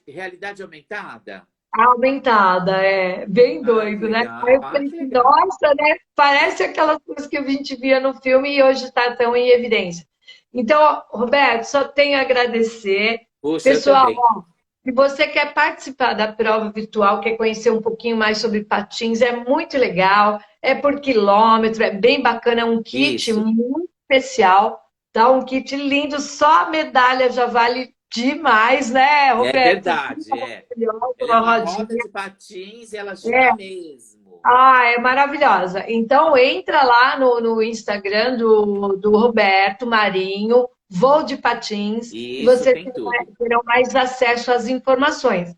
realidade aumentada? aumentada, bem Ah, que doido, né? Aí legal. eu Ah, falei, que assim, legal. nossa, né? Parece aquelas coisas que a gente via no filme e hoje está tão em evidência. Então, Roberto, só tenho a agradecer. Puxa, eu Pessoal, também. ó, se você quer participar da prova virtual, quer conhecer um pouquinho mais sobre patins, é muito legal, é por quilômetro, é bem bacana, é um kit Isso. muito especial, tá? Um kit lindo, só a medalha já vale demais, né, É Roberto? verdade, é. Maravilhosa, Ela é uma uma roda rodinha. de patins e ela gira mesmo. É maravilhosa. Então, entra lá no Instagram do Roberto Marinho, Voo de Patins, e Isso, você tem tudo. terá mais acesso às informações.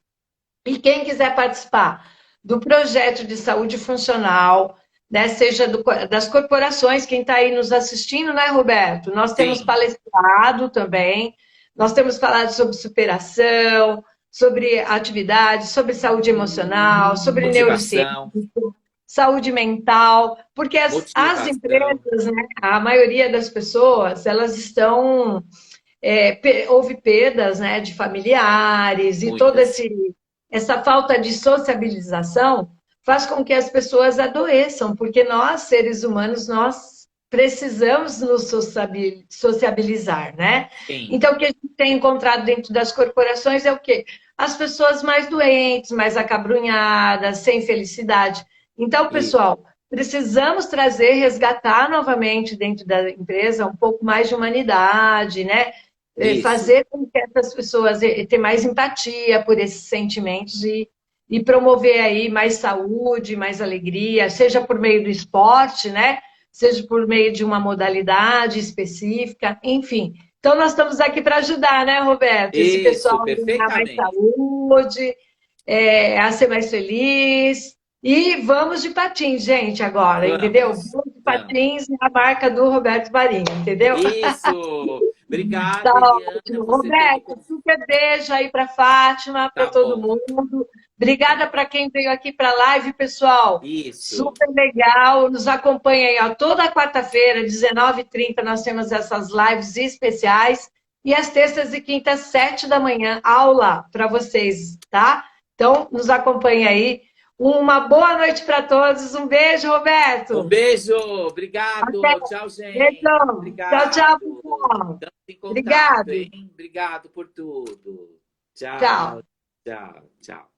E quem quiser participar do projeto de saúde funcional, né, seja das corporações, quem está aí nos assistindo, né, Roberto? Nós temos Sim, palestrado também, Nós temos falado sobre superação, sobre atividade, sobre saúde emocional, sobre neurociência, Motivação, saúde mental, porque as motivação, empresas, né, a maioria das pessoas, elas estão houve perdas, né, de familiares e toda muitas. essa falta de sociabilização faz com que as pessoas adoeçam, porque nós, seres humanos, nós precisamos nos sociabilizar, né? Sim, Então, o que a gente tem encontrado dentro das corporações é o quê? As pessoas mais doentes, mais acabrunhadas, sem felicidade. Então, isso, pessoal, precisamos trazer, resgatar novamente dentro da empresa um pouco mais de humanidade, né? isso, Fazer com que essas pessoas tenham mais empatia por esses sentimentos e promover aí mais saúde, mais alegria, seja por meio do esporte, né? Seja por meio de uma modalidade específica, enfim. Então, nós estamos aqui para ajudar, né, Roberto? Esse pessoal isso, a ganhar mais perfeitamente. saúde, a ser mais feliz. E vamos de patins, gente, agora, entendeu? Vamos, Vamos de vamos. patins é a marca do Roberto Marinho, entendeu? Isso! Tá Obrigado, Eliana. ótimo. Você tem que. Roberto, super beijo aí para Fátima, para Tá todo bom. mundo. Obrigada para quem veio aqui para a live, pessoal. Isso. Super legal. Nos acompanha aí, ó. Toda quarta-feira, 19h30, nós temos essas lives especiais. E às terças e quintas, 7 da manhã, aula para vocês, tá? Então, nos acompanha aí. Uma boa noite para todos. Um beijo, Um Roberto. beijo. Até. Obrigado. Tchau, gente. Beijão. Tchau, tchau, Obrigado. pessoal. Estamos em contato, Obrigado. hein? Obrigado por tudo. Tchau. Tchau, tchau, tchau.